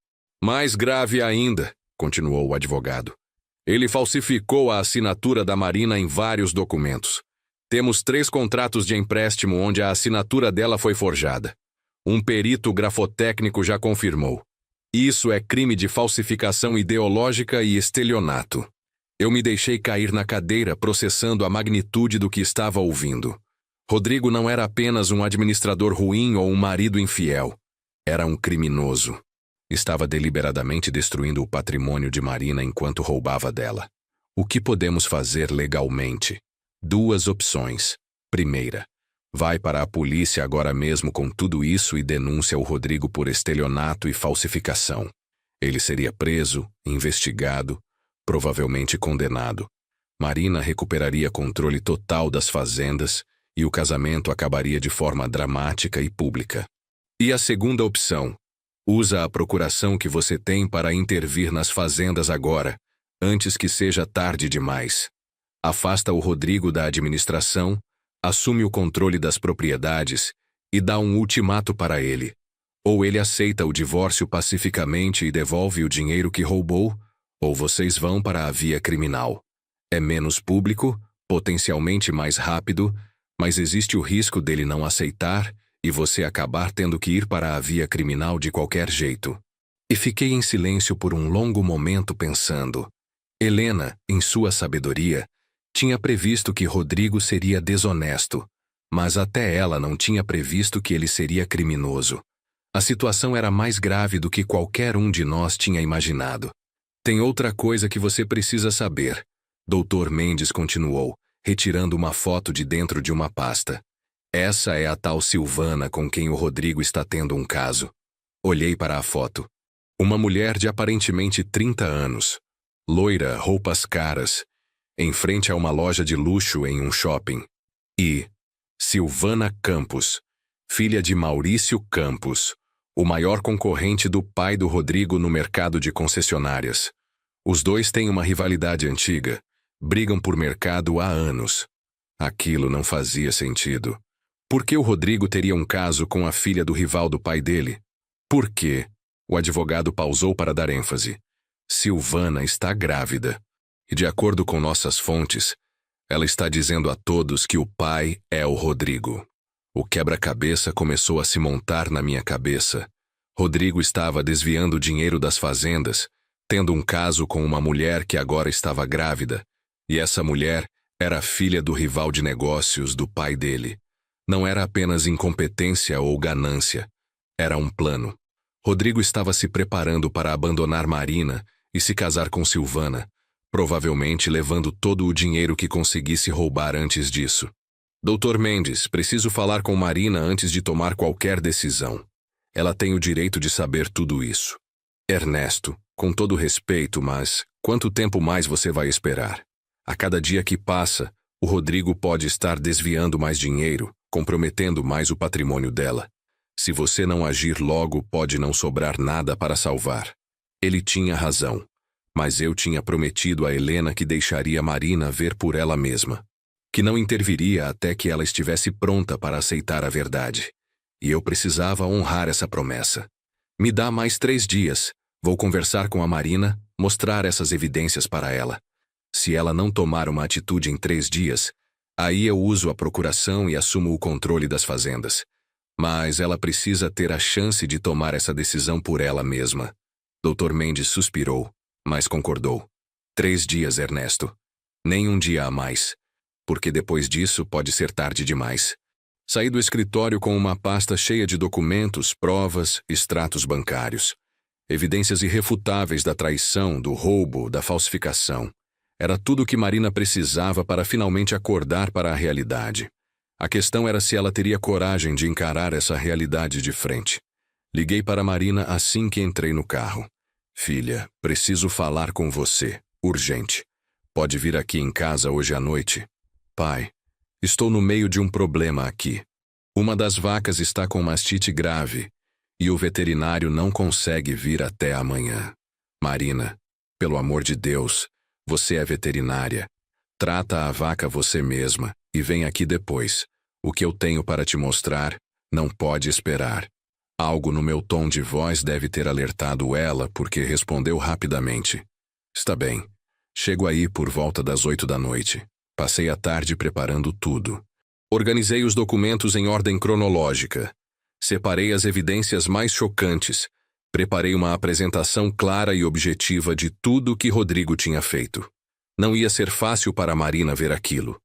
Mais grave ainda, continuou o advogado. Ele falsificou a assinatura da Marina em vários documentos. Temos 3 contratos de empréstimo onde a assinatura dela foi forjada. Um perito grafotécnico já confirmou. Isso é crime de falsificação ideológica e estelionato. Eu me deixei cair na cadeira processando a magnitude do que estava ouvindo. Rodrigo não era apenas um administrador ruim ou um marido infiel. Era um criminoso. Estava deliberadamente destruindo o patrimônio de Marina enquanto roubava dela. O que podemos fazer legalmente? 2 opções. Primeira, vai para a polícia agora mesmo com tudo isso e denuncia o Rodrigo por estelionato e falsificação. Ele seria preso, investigado, provavelmente condenado. Marina recuperaria controle total das fazendas e o casamento acabaria de forma dramática e pública. E a segunda opção, usa a procuração que você tem para intervir nas fazendas agora, antes que seja tarde demais. Afasta o Rodrigo da administração, assume o controle das propriedades e dá um ultimato para ele. Ou ele aceita o divórcio pacificamente e devolve o dinheiro que roubou, ou vocês vão para a via criminal. É menos público, potencialmente mais rápido, mas existe o risco dele não aceitar e você acabar tendo que ir para a via criminal de qualquer jeito. E fiquei em silêncio por um longo momento pensando. Helena, em sua sabedoria, tinha previsto que Rodrigo seria desonesto, mas até ela não tinha previsto que ele seria criminoso. A situação era mais grave do que qualquer um de nós tinha imaginado. Tem outra coisa que você precisa saber, Dr. Mendes continuou, retirando uma foto de dentro de uma pasta. Essa é a tal Silvana com quem o Rodrigo está tendo um caso. Olhei para a foto. Uma mulher de aparentemente 30 anos, loira, roupas caras, em frente a uma loja de luxo em um shopping. E Silvana Campos, filha de Maurício Campos, o maior concorrente do pai do Rodrigo no mercado de concessionárias. Os dois têm uma rivalidade antiga, brigam por mercado há anos. Aquilo não fazia sentido. Por que o Rodrigo teria um caso com a filha do rival do pai dele? Por quê? O advogado pausou para dar ênfase. Silvana está grávida. E de acordo com nossas fontes, ela está dizendo a todos que o pai é o Rodrigo. O quebra-cabeça começou a se montar na minha cabeça. Rodrigo estava desviando o dinheiro das fazendas, tendo um caso com uma mulher que agora estava grávida. E essa mulher era filha do rival de negócios do pai dele. Não era apenas incompetência ou ganância. Era um plano. Rodrigo estava se preparando para abandonar Marina e se casar com Silvana, provavelmente levando todo o dinheiro que conseguisse roubar antes disso. Dr. Mendes, preciso falar com Marina antes de tomar qualquer decisão. Ela tem o direito de saber tudo isso. Ernesto, com todo respeito, mas quanto tempo mais você vai esperar? A cada dia que passa, o Rodrigo pode estar desviando mais dinheiro, comprometendo mais o patrimônio dela. Se você não agir logo, pode não sobrar nada para salvar. Ele tinha razão, mas eu tinha prometido a Helena que deixaria Marina ver por ela mesma, que não interviria até que ela estivesse pronta para aceitar a verdade. E eu precisava honrar essa promessa. Me dá mais 3 dias. Vou conversar com a Marina, mostrar essas evidências para ela. Se ela não tomar uma atitude em 3 dias, aí eu uso a procuração e assumo o controle das fazendas. Mas ela precisa ter a chance de tomar essa decisão por ela mesma. Dr. Mendes suspirou, mas concordou. 3 dias, Ernesto. Nem um dia a mais. Porque depois disso pode ser tarde demais. Saí do escritório com uma pasta cheia de documentos, provas, extratos bancários. Evidências irrefutáveis da traição, do roubo, da falsificação. Era tudo o que Marina precisava para finalmente acordar para a realidade. A questão era se ela teria coragem de encarar essa realidade de frente. Liguei para Marina assim que entrei no carro. Filha, preciso falar com você. Urgente. Pode vir aqui em casa hoje à noite? Pai, estou no meio de um problema aqui. Uma das vacas está com mastite grave e o veterinário não consegue vir até amanhã. Marina, pelo amor de Deus, você é veterinária. Trata a vaca você mesma e vem aqui depois. O que eu tenho para te mostrar não pode esperar. Algo no meu tom de voz deve ter alertado ela porque respondeu rapidamente. Está bem. Chego aí por volta das 8 da noite. Passei a tarde preparando tudo. Organizei os documentos em ordem cronológica. Separei as evidências mais chocantes. Preparei uma apresentação clara e objetiva de tudo que Rodrigo tinha feito. Não ia ser fácil para Marina ver aquilo,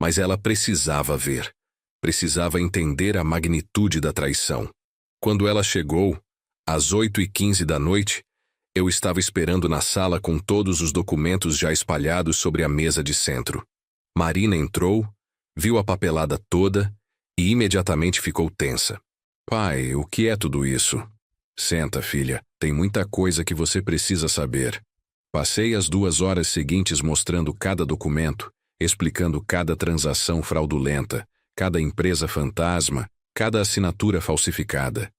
mas ela precisava ver. Precisava entender a magnitude da traição. Quando ela chegou, às 8h15 da noite, eu estava esperando na sala com todos os documentos já espalhados sobre a mesa de centro. Marina entrou, viu a papelada toda e imediatamente ficou tensa. Pai, o que é tudo isso? Senta, filha, tem muita coisa que você precisa saber. Passei as 2 horas seguintes mostrando cada documento, explicando cada transação fraudulenta, cada empresa fantasma, cada assinatura falsificada.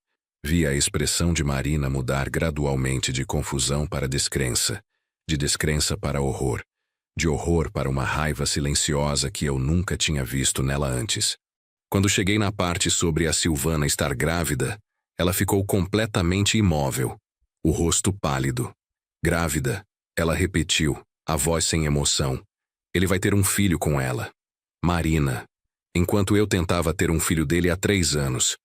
Vi a expressão de Marina mudar gradualmente de confusão para descrença, de descrença para horror, de horror para uma raiva silenciosa que eu nunca tinha visto nela antes. Quando cheguei na parte sobre a Silvana estar grávida, ela ficou completamente imóvel, o rosto pálido. Grávida, ela repetiu, a voz sem emoção. Ele vai ter um filho com ela. Marina. Enquanto eu tentava ter um filho dele há 3 anos.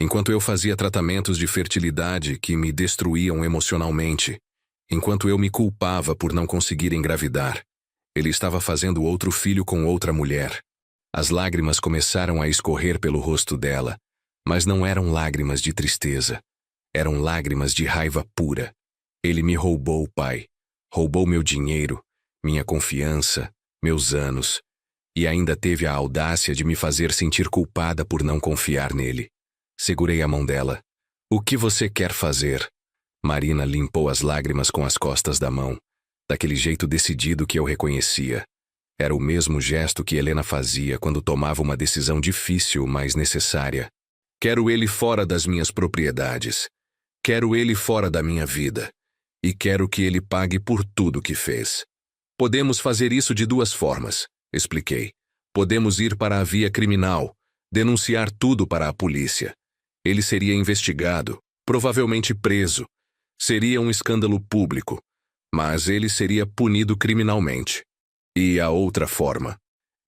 Enquanto eu fazia tratamentos de fertilidade que me destruíam emocionalmente. Enquanto eu me culpava por não conseguir engravidar. Ele estava fazendo outro filho com outra mulher. As lágrimas começaram a escorrer pelo rosto dela, mas não eram lágrimas de tristeza. Eram lágrimas de raiva pura. Ele me roubou, pai. Roubou meu dinheiro, minha confiança, meus anos. E ainda teve a audácia de me fazer sentir culpada por não confiar nele. Segurei a mão dela. O que você quer fazer? Marina limpou as lágrimas com as costas da mão, daquele jeito decidido que eu reconhecia. Era o mesmo gesto que Helena fazia quando tomava uma decisão difícil, mas necessária. Quero ele fora das minhas propriedades. Quero ele fora da minha vida. E quero que ele pague por tudo que fez. Podemos fazer isso de 2 formas, expliquei. Podemos ir para a via criminal, denunciar tudo para a polícia. Ele seria investigado, provavelmente preso. Seria um escândalo público, mas ele seria punido criminalmente. E a outra forma.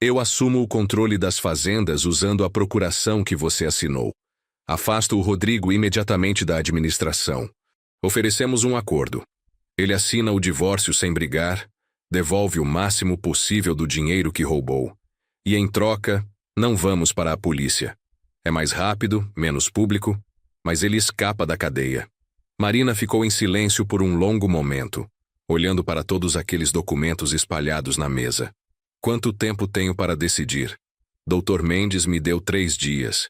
Eu assumo o controle das fazendas usando a procuração que você assinou. Afasto o Rodrigo imediatamente da administração. Oferecemos um acordo. Ele assina o divórcio sem brigar, devolve o máximo possível do dinheiro que roubou. E em troca, não vamos para a polícia. É mais rápido, menos público, mas ele escapa da cadeia. Marina ficou em silêncio por um longo momento, olhando para todos aqueles documentos espalhados na mesa. Quanto tempo tenho para decidir? Dr. Mendes me deu 3 dias.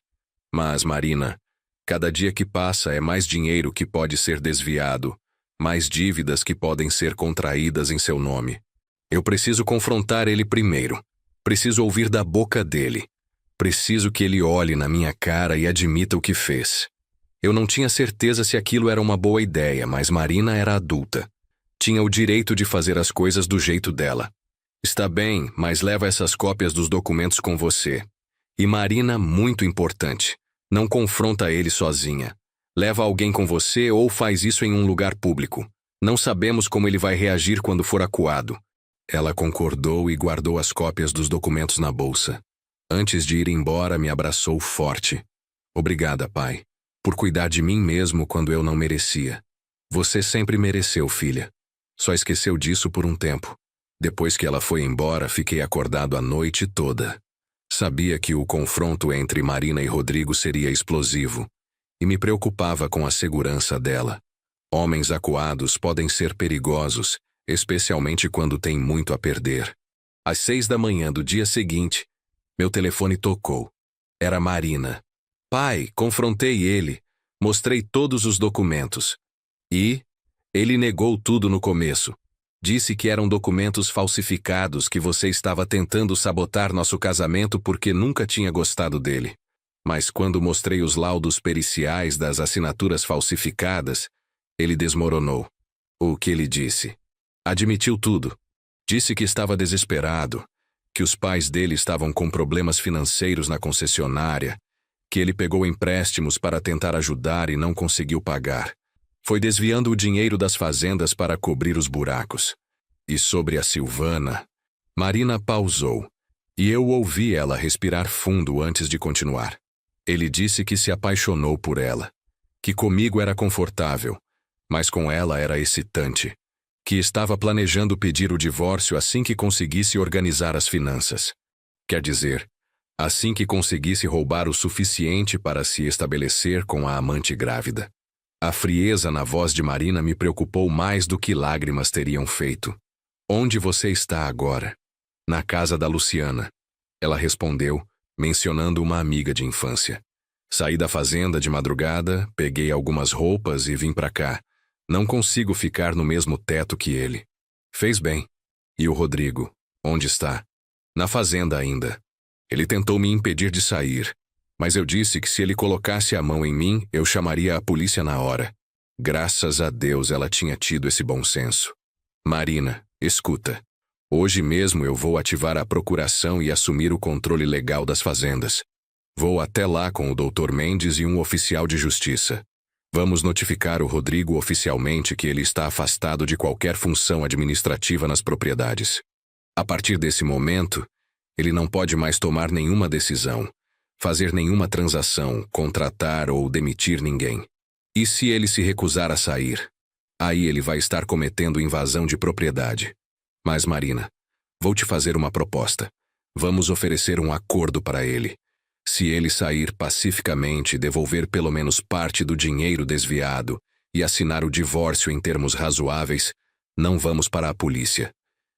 Mas, Marina, cada dia que passa é mais dinheiro que pode ser desviado, mais dívidas que podem ser contraídas em seu nome. Eu preciso confrontar ele primeiro. Preciso ouvir da boca dele. Preciso que ele olhe na minha cara e admita o que fez. Eu não tinha certeza se aquilo era uma boa ideia, mas Marina era adulta. Tinha o direito de fazer as coisas do jeito dela. Está bem, mas leva essas cópias dos documentos com você. E Marina, muito importante, não confronta ele sozinha. Leva alguém com você ou faz isso em um lugar público. Não sabemos como ele vai reagir quando for acuado. Ela concordou e guardou as cópias dos documentos na bolsa. Antes de ir embora, me abraçou forte. Obrigada, pai, por cuidar de mim mesmo quando eu não merecia. Você sempre mereceu, filha. Só esqueceu disso por um tempo. Depois que ela foi embora, fiquei acordado a noite toda. Sabia que o confronto entre Marina e Rodrigo seria explosivo, e me preocupava com a segurança dela. Homens acuados podem ser perigosos, especialmente quando têm muito a perder. Às 6 da manhã do dia seguinte, meu telefone tocou. Era Marina. Pai, confrontei ele, mostrei todos os documentos. E ele negou tudo no começo. Disse que eram documentos falsificados, que você estava tentando sabotar nosso casamento porque nunca tinha gostado dele. Mas quando mostrei os laudos periciais das assinaturas falsificadas, ele desmoronou. O que ele disse? Admitiu tudo. Disse que estava desesperado, que os pais dele estavam com problemas financeiros na concessionária, que ele pegou empréstimos para tentar ajudar e não conseguiu pagar. Foi desviando o dinheiro das fazendas para cobrir os buracos. E sobre a Silvana, Marina pausou, e eu ouvi ela respirar fundo antes de continuar. Ele disse que se apaixonou por ela, que comigo era confortável, mas com ela era excitante, que estava planejando pedir o divórcio assim que conseguisse organizar as finanças. Quer dizer, assim que conseguisse roubar o suficiente para se estabelecer com a amante grávida. A frieza na voz de Marina me preocupou mais do que lágrimas teriam feito. Onde você está agora? Na casa da Luciana. Ela respondeu, mencionando uma amiga de infância. Saí da fazenda de madrugada, peguei algumas roupas e vim para cá. Não consigo ficar no mesmo teto que ele. Fez bem. E o Rodrigo, onde está? Na fazenda ainda. Ele tentou me impedir de sair, mas eu disse que se ele colocasse a mão em mim, eu chamaria a polícia na hora. Graças a Deus ela tinha tido esse bom senso. Marina, escuta. Hoje mesmo eu vou ativar a procuração e assumir o controle legal das fazendas. Vou até lá com o Dr. Mendes e um oficial de justiça. Vamos notificar o Rodrigo oficialmente que ele está afastado de qualquer função administrativa nas propriedades. A partir desse momento, ele não pode mais tomar nenhuma decisão, fazer nenhuma transação, contratar ou demitir ninguém. E se ele se recusar a sair? Aí ele vai estar cometendo invasão de propriedade. Mas, Marina, vou te fazer uma proposta. Vamos oferecer um acordo para ele. Se ele sair pacificamente, devolver pelo menos parte do dinheiro desviado e assinar o divórcio em termos razoáveis, não vamos para a polícia.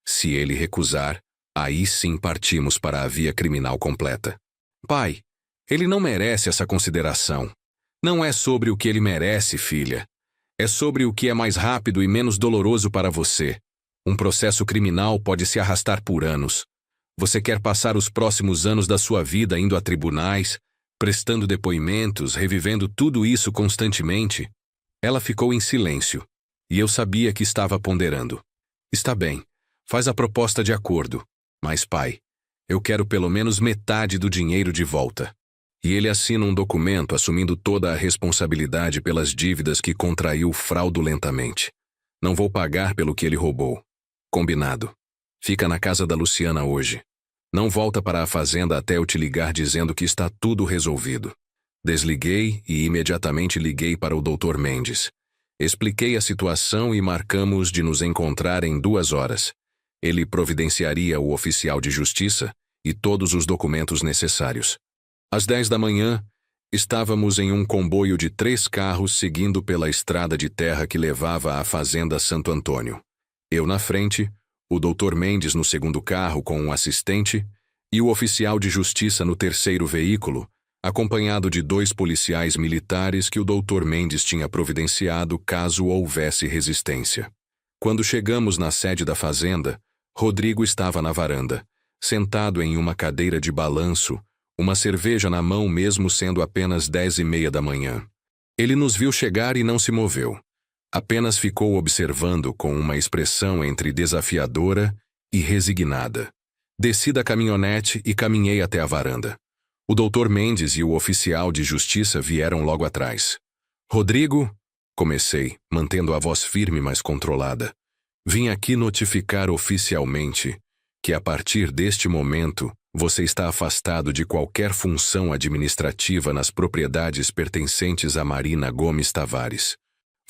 Se ele recusar, aí sim partimos para a via criminal completa. Pai, ele não merece essa consideração. Não é sobre o que ele merece, filha. É sobre o que é mais rápido e menos doloroso para você. Um processo criminal pode se arrastar por anos. Você quer passar os próximos anos da sua vida indo a tribunais, prestando depoimentos, revivendo tudo isso constantemente? Ela ficou em silêncio, e eu sabia que estava ponderando. Está bem, faz a proposta de acordo. Mas, pai, Eu quero pelo menos metade do dinheiro de volta. E ele assina um documento assumindo toda a responsabilidade pelas dívidas que contraiu fraudulentamente. Não vou pagar pelo que ele roubou. Combinado. Fica na casa da Luciana hoje. Não volta para a fazenda até eu te ligar dizendo que está tudo resolvido. Desliguei e imediatamente liguei para o Dr. Mendes. Expliquei a situação e marcamos de nos encontrar em 2 horas. Ele providenciaria o oficial de justiça e todos os documentos necessários. Às 10 da manhã, estávamos em um comboio de 3 carros seguindo pela estrada de terra que levava à fazenda Santo Antônio. Eu na frente, o Dr. Mendes no segundo carro com um assistente e o oficial de justiça no terceiro veículo, acompanhado de 2 policiais militares que o Dr. Mendes tinha providenciado caso houvesse resistência. Quando chegamos na sede da fazenda, Rodrigo estava na varanda, sentado em uma cadeira de balanço, uma cerveja na mão mesmo sendo apenas 10h30 da manhã. Ele nos viu chegar e não se moveu. Apenas ficou observando com uma expressão entre desafiadora e resignada. Desci da caminhonete e caminhei até a varanda. O Dr. Mendes e o oficial de justiça vieram logo atrás. Rodrigo, comecei, mantendo a voz firme mas controlada. Vim aqui notificar oficialmente que a partir deste momento você está afastado de qualquer função administrativa nas propriedades pertencentes a Marina Gomes Tavares.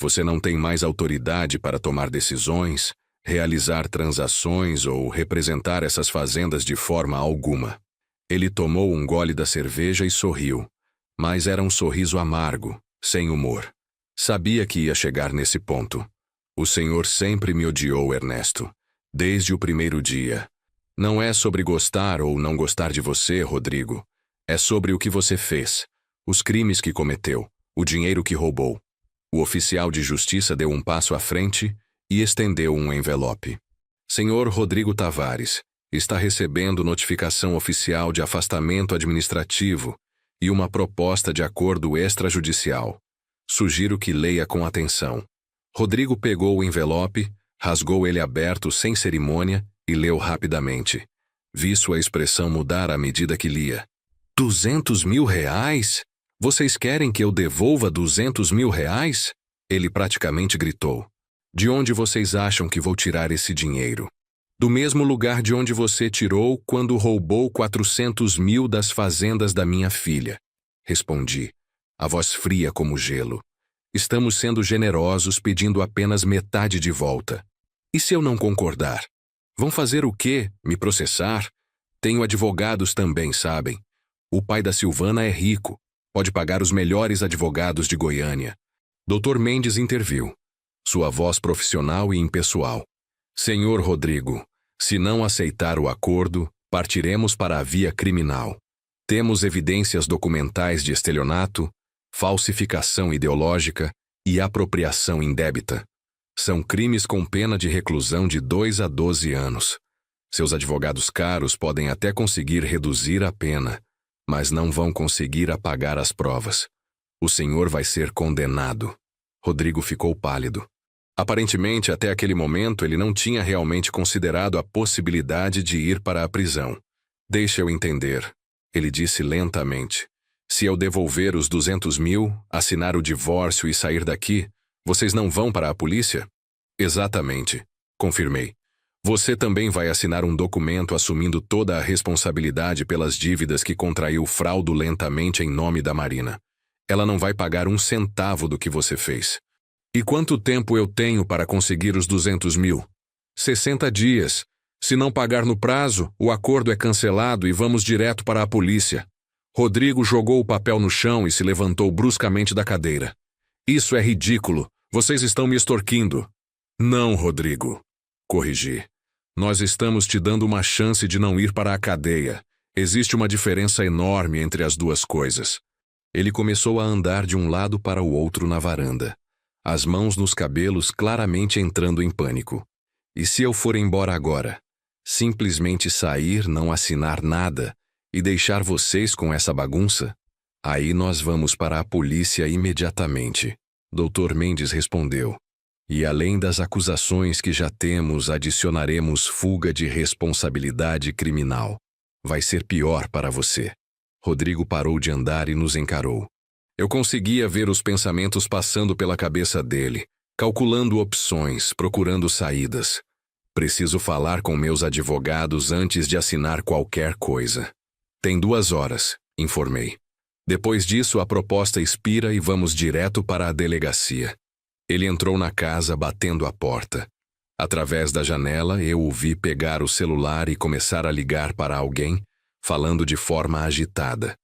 Você não tem mais autoridade para tomar decisões, realizar transações ou representar essas fazendas de forma alguma. Ele tomou um gole da cerveja e sorriu, mas era um sorriso amargo, sem humor. Sabia que ia chegar nesse ponto. O senhor sempre me odiou, Ernesto, desde o primeiro dia. Não é sobre gostar ou não gostar de você, Rodrigo. É sobre o que você fez, os crimes que cometeu, o dinheiro que roubou. O oficial de justiça deu um passo à frente e estendeu um envelope. Senhor Rodrigo Tavares, está recebendo notificação oficial de afastamento administrativo e uma proposta de acordo extrajudicial. Sugiro que leia com atenção. Rodrigo pegou o envelope, rasgou ele aberto sem cerimônia e leu rapidamente. Vi sua expressão mudar à medida que lia. 200 mil reais? Vocês querem que eu devolva 200 mil reais? Ele praticamente gritou. De onde vocês acham que vou tirar esse dinheiro? Do mesmo lugar de onde você tirou quando roubou 400 mil das fazendas da minha filha. Respondi, a voz fria como gelo. Estamos sendo generosos pedindo apenas metade de volta. E se eu não concordar? Vão fazer o quê? Me processar? Tenho advogados também, sabem. O pai da Silvana é rico. Pode pagar os melhores advogados de Goiânia. Dr. Mendes interviu. Sua voz profissional e impessoal. Senhor Rodrigo, se não aceitar o acordo, partiremos para a via criminal. Temos evidências documentais de estelionato, falsificação ideológica e apropriação indébita. São crimes com pena de reclusão de 2 a 12 anos. Seus advogados caros podem até conseguir reduzir a pena, mas não vão conseguir apagar as provas. O senhor vai ser condenado. Rodrigo ficou pálido. Aparentemente, até aquele momento, ele não tinha realmente considerado a possibilidade de ir para a prisão. Deixa eu entender, ele disse lentamente. Se eu devolver os 200 mil, assinar o divórcio e sair daqui, vocês não vão para a polícia? Exatamente, confirmei. Você também vai assinar um documento assumindo toda a responsabilidade pelas dívidas que contraiu fraudulentamente em nome da Marina. Ela não vai pagar 1 centavo do que você fez. E quanto tempo eu tenho para conseguir os 200 mil? 60 dias. Se não pagar no prazo, o acordo é cancelado e vamos direto para a polícia. Rodrigo jogou o papel no chão e se levantou bruscamente da cadeira. Isso é ridículo. Vocês estão me extorquindo. Não, Rodrigo. Corrigi. Nós estamos te dando uma chance de não ir para a cadeia. Existe uma diferença enorme entre as duas coisas. Ele começou a andar de um lado para o outro na varanda, as mãos nos cabelos claramente entrando em pânico. E se eu for embora agora? Simplesmente sair, não assinar nada e deixar vocês com essa bagunça? Aí nós vamos para a polícia imediatamente. Dr. Mendes respondeu. E além das acusações que já temos, adicionaremos fuga de responsabilidade criminal. Vai ser pior para você. Rodrigo parou de andar e nos encarou. Eu conseguia ver os pensamentos passando pela cabeça dele, calculando opções, procurando saídas. Preciso falar com meus advogados antes de assinar qualquer coisa. Tem 2 horas, informei. Depois disso, a proposta expira e vamos direto para a delegacia. Ele entrou na casa batendo a porta. Através da janela, eu o vi pegar o celular e começar a ligar para alguém, falando de forma agitada.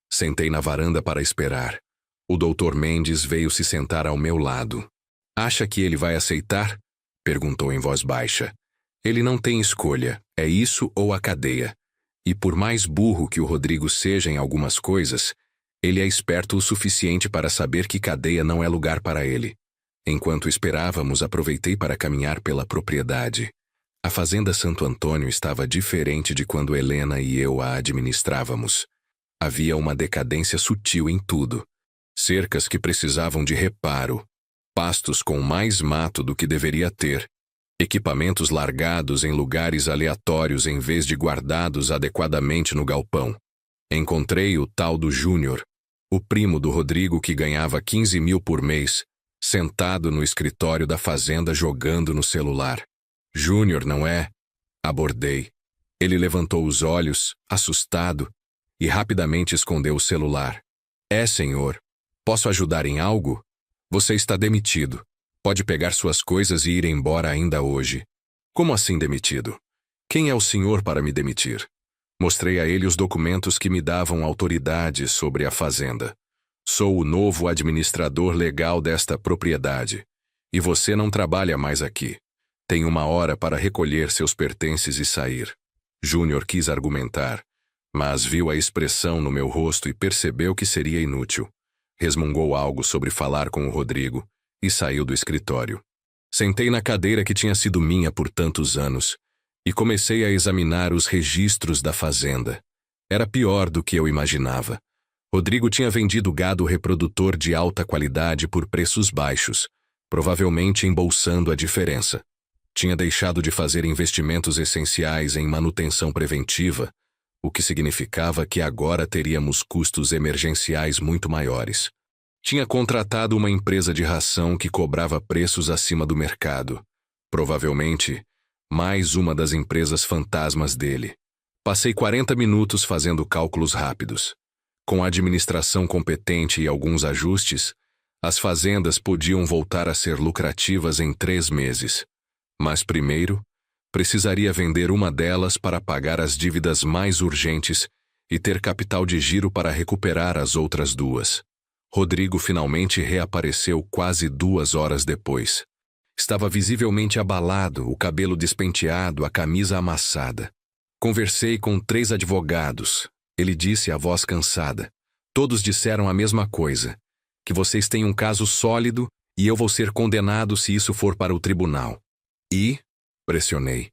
Sentei na varanda para esperar. O Dr. Mendes veio se sentar ao meu lado. Acha que ele vai aceitar? Perguntou em voz baixa. Ele não tem escolha, é isso ou a cadeia. E por mais burro que o Rodrigo seja em algumas coisas, ele é esperto o suficiente para saber que cadeia não é lugar para ele. Enquanto esperávamos, aproveitei para caminhar pela propriedade. A fazenda Santo Antônio estava diferente de quando Helena e eu a administrávamos. Havia uma decadência sutil em tudo. Cercas que precisavam de reparo, pastos com mais mato do que deveria ter, equipamentos largados em lugares aleatórios em vez de guardados adequadamente no galpão. Encontrei o tal do Júnior, o primo do Rodrigo que ganhava 15 mil por mês, sentado no escritório da fazenda jogando no celular. Júnior, não é? Abordei. Ele levantou os olhos, assustado, e rapidamente escondeu o celular. É, senhor. Posso ajudar em algo? Você está demitido. Pode pegar suas coisas e ir embora ainda hoje. Como assim demitido? Quem é o senhor para me demitir? Mostrei a ele os documentos que me davam autoridade sobre a fazenda. Sou o novo administrador legal desta propriedade. E você não trabalha mais aqui. Tem 1 hora para recolher seus pertences e sair. Júnior quis argumentar, mas viu a expressão no meu rosto e percebeu que seria inútil. Resmungou algo sobre falar com o Rodrigo e saiu do escritório. Sentei na cadeira que tinha sido minha por tantos anos e comecei a examinar os registros da fazenda. Era pior do que eu imaginava. Rodrigo tinha vendido gado reprodutor de alta qualidade por preços baixos, provavelmente embolsando a diferença. Tinha deixado de fazer investimentos essenciais em manutenção preventiva, o que significava que agora teríamos custos emergenciais muito maiores. Tinha contratado uma empresa de ração que cobrava preços acima do mercado. Provavelmente, mais uma das empresas fantasmas dele. Passei 40 minutos fazendo cálculos rápidos. Com a administração competente e alguns ajustes, as fazendas podiam voltar a ser lucrativas em 3 meses. Mas primeiro, precisaria vender uma delas para pagar as dívidas mais urgentes e ter capital de giro para recuperar as outras 2. Rodrigo finalmente reapareceu quase 2 horas depois. Estava visivelmente abalado, o cabelo despenteado, a camisa amassada. Conversei com 3 advogados. Ele disse a voz cansada. Todos disseram a mesma coisa, que vocês têm um caso sólido e eu vou ser condenado se isso for para o tribunal. E, pressionei,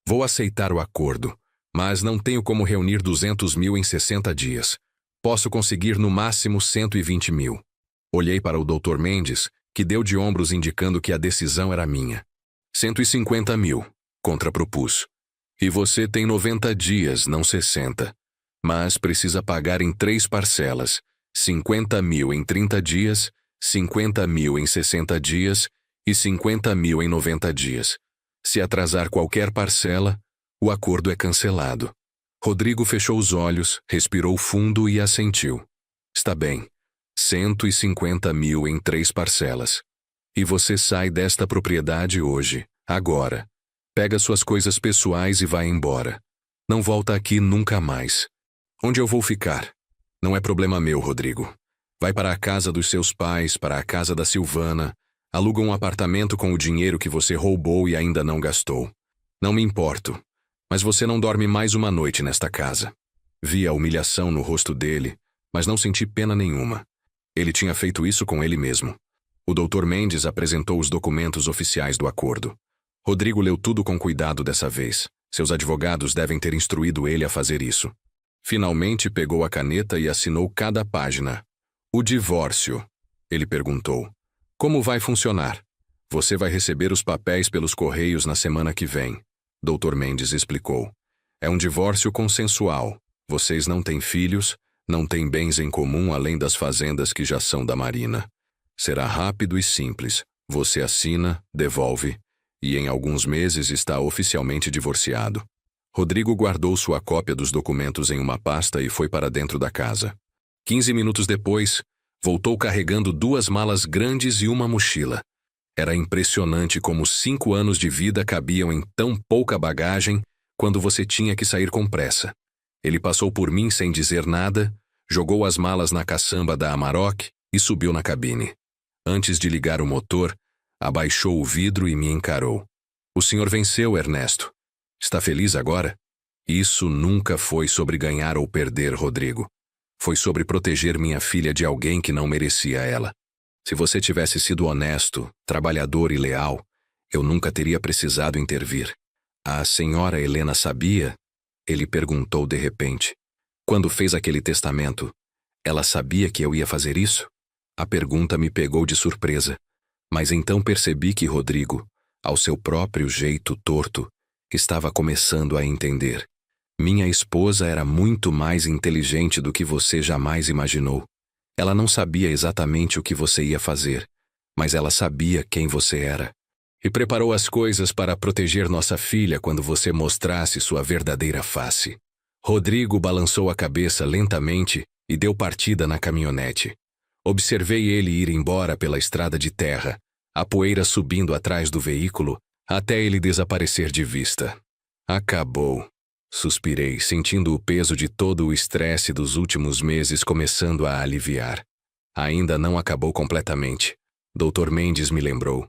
vou aceitar o acordo, mas não tenho como reunir 200 mil em 60 dias. Posso conseguir no máximo 120 mil. Olhei para o Dr. Mendes, que deu de ombros indicando que a decisão era minha. 150 mil, contrapropus. E você tem 90 dias, não 60. Mas precisa pagar em 3 parcelas, 50 mil em 30 dias, 50 mil em 60 dias e 50 mil em 90 dias. Se atrasar qualquer parcela, o acordo é cancelado. Rodrigo fechou os olhos, respirou fundo e assentiu. Está bem. 150 mil em 3 parcelas. E você sai desta propriedade hoje, agora. Pega suas coisas pessoais e vai embora. Não volta aqui nunca mais. Onde eu vou ficar? Não é problema meu, Rodrigo. Vai para a casa dos seus pais, para a casa da Silvana. Aluga um apartamento com o dinheiro que você roubou e ainda não gastou. Não me importo, mas você não dorme mais uma noite nesta casa. Vi a humilhação no rosto dele, mas não senti pena nenhuma. Ele tinha feito isso com ele mesmo. O Dr. Mendes apresentou os documentos oficiais do acordo. Rodrigo leu tudo com cuidado dessa vez. Seus advogados devem ter instruído ele a fazer isso. Finalmente pegou a caneta e assinou cada página. O divórcio, ele perguntou. Como vai funcionar? Você vai receber os papéis pelos correios na semana que vem, Dr. Mendes explicou. É um divórcio consensual. Vocês não têm filhos, não têm bens em comum além das fazendas que já são da Marina. Será rápido e simples. Você assina, devolve, e em alguns meses está oficialmente divorciado. Rodrigo guardou sua cópia dos documentos em uma pasta e foi para dentro da casa. 15 minutos depois, voltou carregando 2 malas grandes e uma mochila. Era impressionante como 5 anos de vida cabiam em tão pouca bagagem quando você tinha que sair com pressa. Ele passou por mim sem dizer nada, jogou as malas na caçamba da Amarok e subiu na cabine. Antes de ligar o motor, abaixou o vidro e me encarou. O senhor venceu, Ernesto. Está feliz agora? Isso nunca foi sobre ganhar ou perder, Rodrigo. Foi sobre proteger minha filha de alguém que não merecia ela. Se você tivesse sido honesto, trabalhador e leal, eu nunca teria precisado intervir. A senhora Helena sabia? Ele perguntou de repente. Quando fez aquele testamento, ela sabia que eu ia fazer isso? A pergunta me pegou de surpresa, mas então percebi que Rodrigo, ao seu próprio jeito torto, estava começando a entender. Minha esposa era muito mais inteligente do que você jamais imaginou. Ela não sabia exatamente o que você ia fazer, mas ela sabia quem você era. E preparou as coisas para proteger nossa filha quando você mostrasse sua verdadeira face. Rodrigo balançou a cabeça lentamente e deu partida na caminhonete. Observei ele ir embora pela estrada de terra, a poeira subindo atrás do veículo, até ele desaparecer de vista. Acabou. Suspirei, sentindo o peso de todo o estresse dos últimos meses começando a aliviar. Ainda não acabou completamente. Dr. Mendes me lembrou.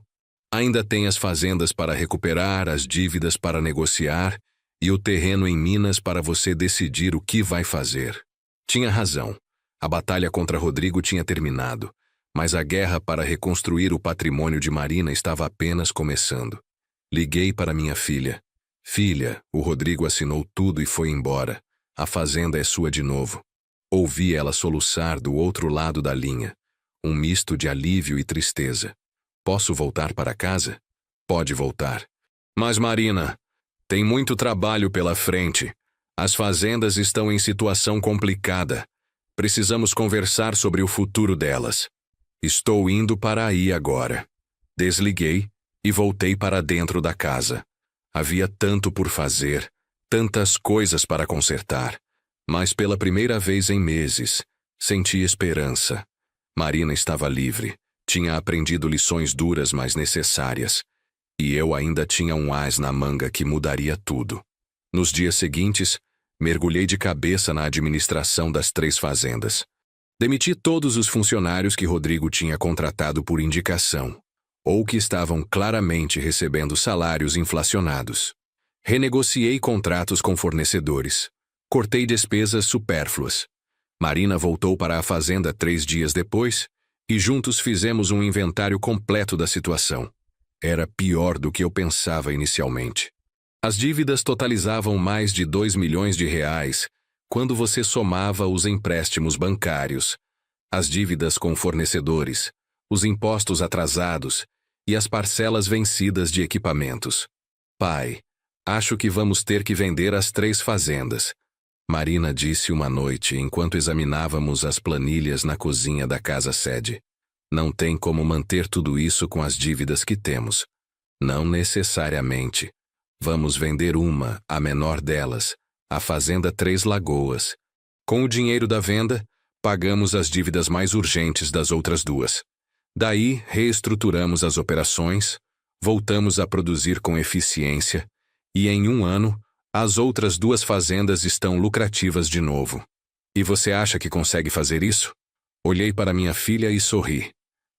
Ainda tem as fazendas para recuperar, as dívidas para negociar e o terreno em Minas para você decidir o que vai fazer. Tinha razão. A batalha contra Rodrigo tinha terminado, mas a guerra para reconstruir o patrimônio de Marina estava apenas começando. Liguei para minha filha. Filha, o Rodrigo assinou tudo e foi embora. A fazenda é sua de novo. Ouvi ela soluçar do outro lado da linha. Um misto de alívio e tristeza. Posso voltar para casa? Pode voltar. Mas Marina, tem muito trabalho pela frente. As fazendas estão em situação complicada. Precisamos conversar sobre o futuro delas. Estou indo para aí agora. Desliguei e voltei para dentro da casa. Havia tanto por fazer, tantas coisas para consertar. Mas pela primeira vez em meses, senti esperança. Marina estava livre, tinha aprendido lições duras, mas necessárias. E eu ainda tinha um as na manga que mudaria tudo. Nos dias seguintes, mergulhei de cabeça na administração das 3 fazendas. Demiti todos os funcionários que Rodrigo tinha contratado por indicação, ou que estavam claramente recebendo salários inflacionados. Renegociei contratos com fornecedores. Cortei despesas supérfluas. Marina voltou para a fazenda 3 dias depois, e juntos fizemos um inventário completo da situação. Era pior do que eu pensava inicialmente. As dívidas totalizavam mais de 2 milhões de reais quando você somava os empréstimos bancários, as dívidas com fornecedores, os impostos atrasados e as parcelas vencidas de equipamentos. Pai, acho que vamos ter que vender as 3 fazendas, Marina disse uma noite enquanto examinávamos as planilhas na cozinha da casa-sede. Não tem como manter tudo isso com as dívidas que temos. Não necessariamente. Vamos vender uma, a menor delas, a Fazenda 3 Lagoas. Com o dinheiro da venda, pagamos as dívidas mais urgentes das outras 2. Daí, reestruturamos as operações, voltamos a produzir com eficiência e, em 1 ano, as outras 2 fazendas estão lucrativas de novo. E você acha que consegue fazer isso? Olhei para minha filha e sorri.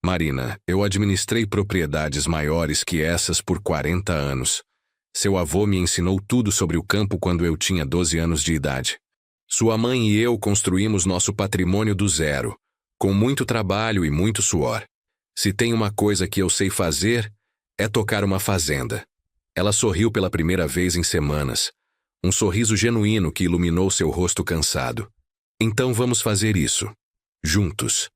Marina, eu administrei propriedades maiores que essas por 40 anos. Seu avô me ensinou tudo sobre o campo quando eu tinha 12 anos de idade. Sua mãe e eu construímos nosso patrimônio do zero, com muito trabalho e muito suor. Se tem uma coisa que eu sei fazer, é tocar uma fazenda. Ela sorriu pela primeira vez em semanas. Um sorriso genuíno que iluminou seu rosto cansado. Então vamos fazer isso. Juntos.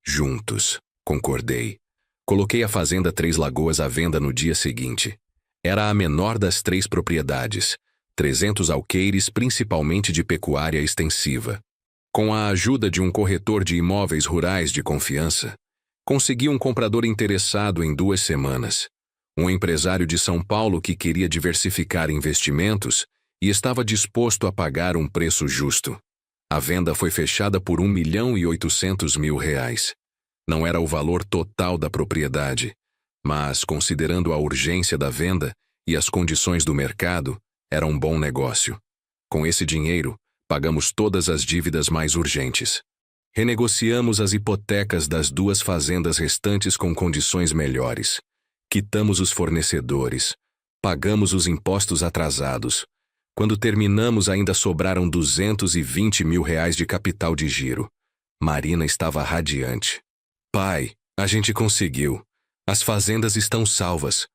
Juntos, concordei. Coloquei a Fazenda 3 Lagoas à venda no dia seguinte. Era a menor das 3 propriedades, 300 alqueires, principalmente de pecuária extensiva. Com a ajuda de um corretor de imóveis rurais de confiança, consegui um comprador interessado em 2 semanas. Um empresário de São Paulo que queria diversificar investimentos e estava disposto a pagar um preço justo. A venda foi fechada por R$ 1.800.000. Não era o valor total da propriedade, mas, considerando a urgência da venda e as condições do mercado, era um bom negócio. Com esse dinheiro, pagamos todas as dívidas mais urgentes. Renegociamos as hipotecas das 2 fazendas restantes com condições melhores. Quitamos os fornecedores. Pagamos os impostos atrasados. Quando terminamos, ainda sobraram R$ 220.000 de capital de giro. Marina estava radiante. Pai, a gente conseguiu. As fazendas estão salvas.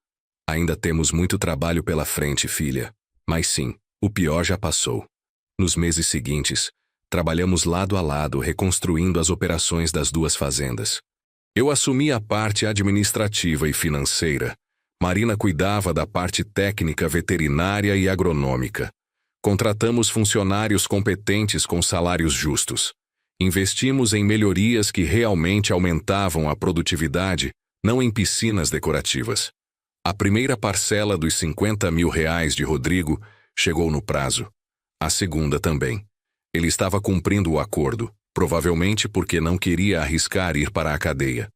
Ainda temos muito trabalho pela frente, filha. Mas sim, o pior já passou. Nos meses seguintes, trabalhamos lado a lado reconstruindo as operações das 2 fazendas. Eu assumi a parte administrativa e financeira. Marina cuidava da parte técnica, veterinária e agronômica. Contratamos funcionários competentes com salários justos. Investimos em melhorias que realmente aumentavam a produtividade, não em piscinas decorativas. A primeira parcela dos R$ 50.000 de Rodrigo chegou no prazo. A segunda também. Ele estava cumprindo o acordo, provavelmente porque não queria arriscar ir para a cadeia.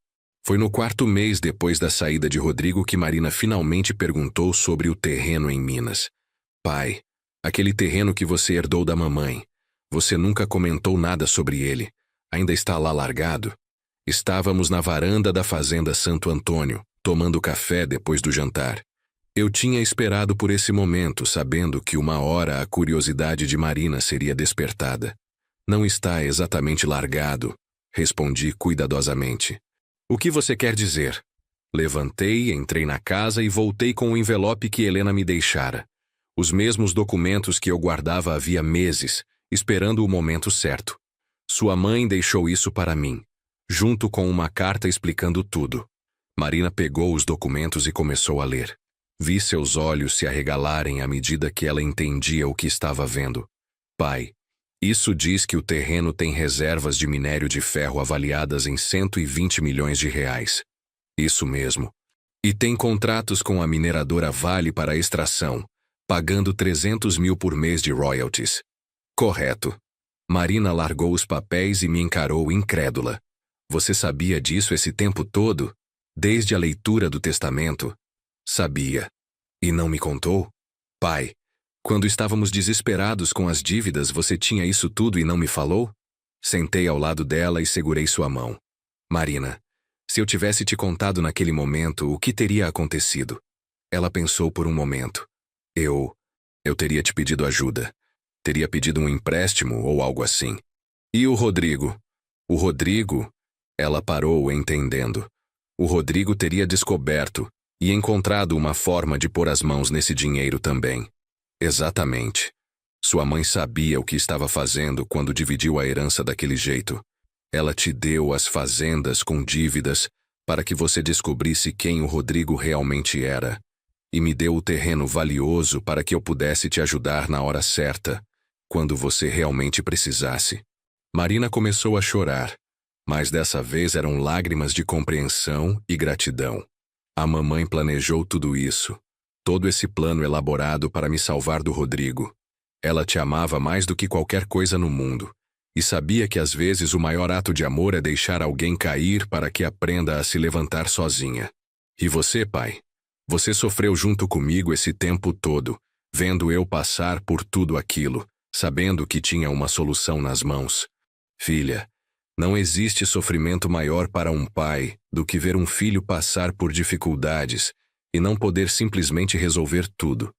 Foi no 4º mês depois da saída de Rodrigo que Marina finalmente perguntou sobre o terreno em Minas. Pai, aquele terreno que você herdou da mamãe. Você nunca comentou nada sobre ele. Ainda está lá largado? Estávamos na varanda da fazenda Santo Antônio, tomando café depois do jantar. Eu tinha esperado por esse momento, sabendo que uma hora a curiosidade de Marina seria despertada. Não está exatamente largado, respondi cuidadosamente. O que você quer dizer? Levantei, entrei na casa e voltei com o envelope que Helena me deixara. Os mesmos documentos que eu guardava havia meses, esperando o momento certo. Sua mãe deixou isso para mim, junto com uma carta explicando tudo. Marina pegou os documentos e começou a ler. Vi seus olhos se arregalarem à medida que ela entendia o que estava vendo. Pai, isso diz que o terreno tem reservas de minério de ferro avaliadas em R$ 120 milhões. Isso mesmo. E tem contratos com a mineradora Vale para a extração, pagando 300 mil por mês de royalties. Correto. Marina largou os papéis e me encarou incrédula. Você sabia disso esse tempo todo? Desde a leitura do testamento? Sabia. E não me contou? Pai, quando estávamos desesperados com as dívidas, você tinha isso tudo e não me falou? Sentei ao lado dela e segurei sua mão. Marina, se eu tivesse te contado naquele momento, o que teria acontecido? Ela pensou por um momento. Eu teria te pedido ajuda. Teria pedido um empréstimo ou algo assim. E o Rodrigo? O Rodrigo? Ela parou, entendendo. O Rodrigo teria descoberto e encontrado uma forma de pôr as mãos nesse dinheiro também. Exatamente. Sua mãe sabia o que estava fazendo quando dividiu a herança daquele jeito. Ela te deu as fazendas com dívidas para que você descobrisse quem o Rodrigo realmente era. E me deu o terreno valioso para que eu pudesse te ajudar na hora certa, quando você realmente precisasse. Marina começou a chorar, mas dessa vez eram lágrimas de compreensão e gratidão. A mamãe planejou tudo isso, todo esse plano elaborado para me salvar do Rodrigo. Ela te amava mais do que qualquer coisa no mundo, e sabia que às vezes o maior ato de amor é deixar alguém cair para que aprenda a se levantar sozinha. E você, pai? Você sofreu junto comigo esse tempo todo, vendo eu passar por tudo aquilo, sabendo que tinha uma solução nas mãos. Filha, não existe sofrimento maior para um pai do que ver um filho passar por dificuldades e não poder simplesmente resolver tudo.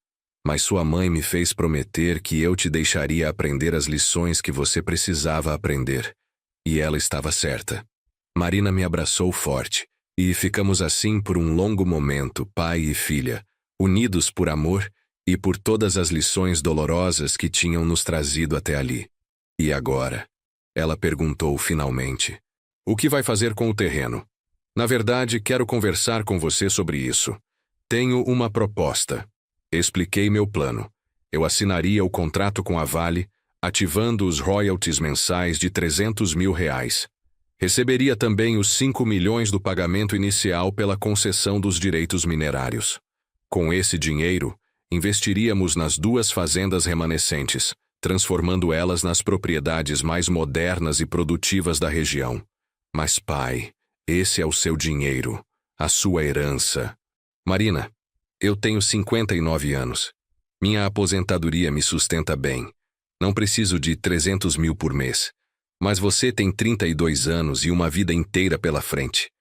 Mas sua mãe me fez prometer que eu te deixaria aprender as lições que você precisava aprender. E ela estava certa. Marina me abraçou forte. E ficamos assim por um longo momento, pai e filha, unidos por amor e por todas as lições dolorosas que tinham nos trazido até ali. E agora? Ela perguntou finalmente. O que vai fazer com o terreno? Na verdade, quero conversar com você sobre isso. Tenho uma proposta. Expliquei meu plano. Eu assinaria o contrato com a Vale, ativando os royalties mensais de R$300 mil. Receberia também os 5 milhões do pagamento inicial pela concessão dos direitos minerários. Com esse dinheiro, investiríamos nas 2 fazendas remanescentes, transformando elas nas propriedades mais modernas e produtivas da região. Mas, pai, esse é o seu dinheiro, a sua herança. Marina, eu tenho 59 anos. Minha aposentadoria me sustenta bem. Não preciso de 300 mil por mês. Mas você tem 32 anos e uma vida inteira pela frente.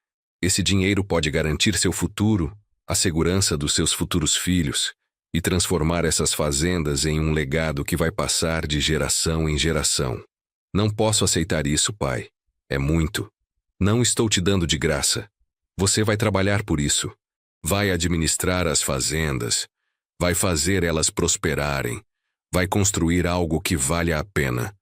Esse dinheiro pode garantir seu futuro, a segurança dos seus futuros filhos e transformar essas fazendas em um legado que vai passar de geração em geração. Não posso aceitar isso, pai. É muito. Não estou te dando de graça. Você vai trabalhar por isso. Vai administrar as fazendas. Vai fazer elas prosperarem. Vai construir algo que valha a pena.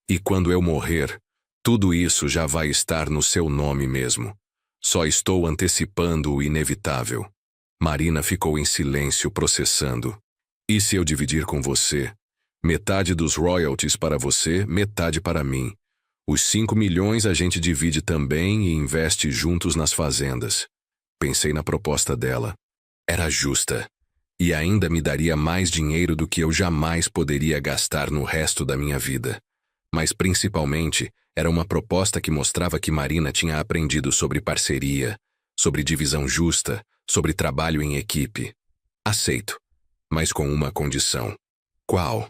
E quando eu morrer, tudo isso já vai estar no seu nome mesmo. Só estou antecipando o inevitável. Marina ficou em silêncio processando. E se eu dividir com você? Metade dos royalties para você, metade para mim. Os 5 milhões a gente divide também e investe juntos nas fazendas. Pensei na proposta dela. Era justa. E ainda me daria mais dinheiro do que eu jamais poderia gastar no resto da minha vida. Mas principalmente, era uma proposta que mostrava que Marina tinha aprendido sobre parceria, sobre divisão justa, sobre trabalho em equipe. Aceito, mas com uma condição. Qual?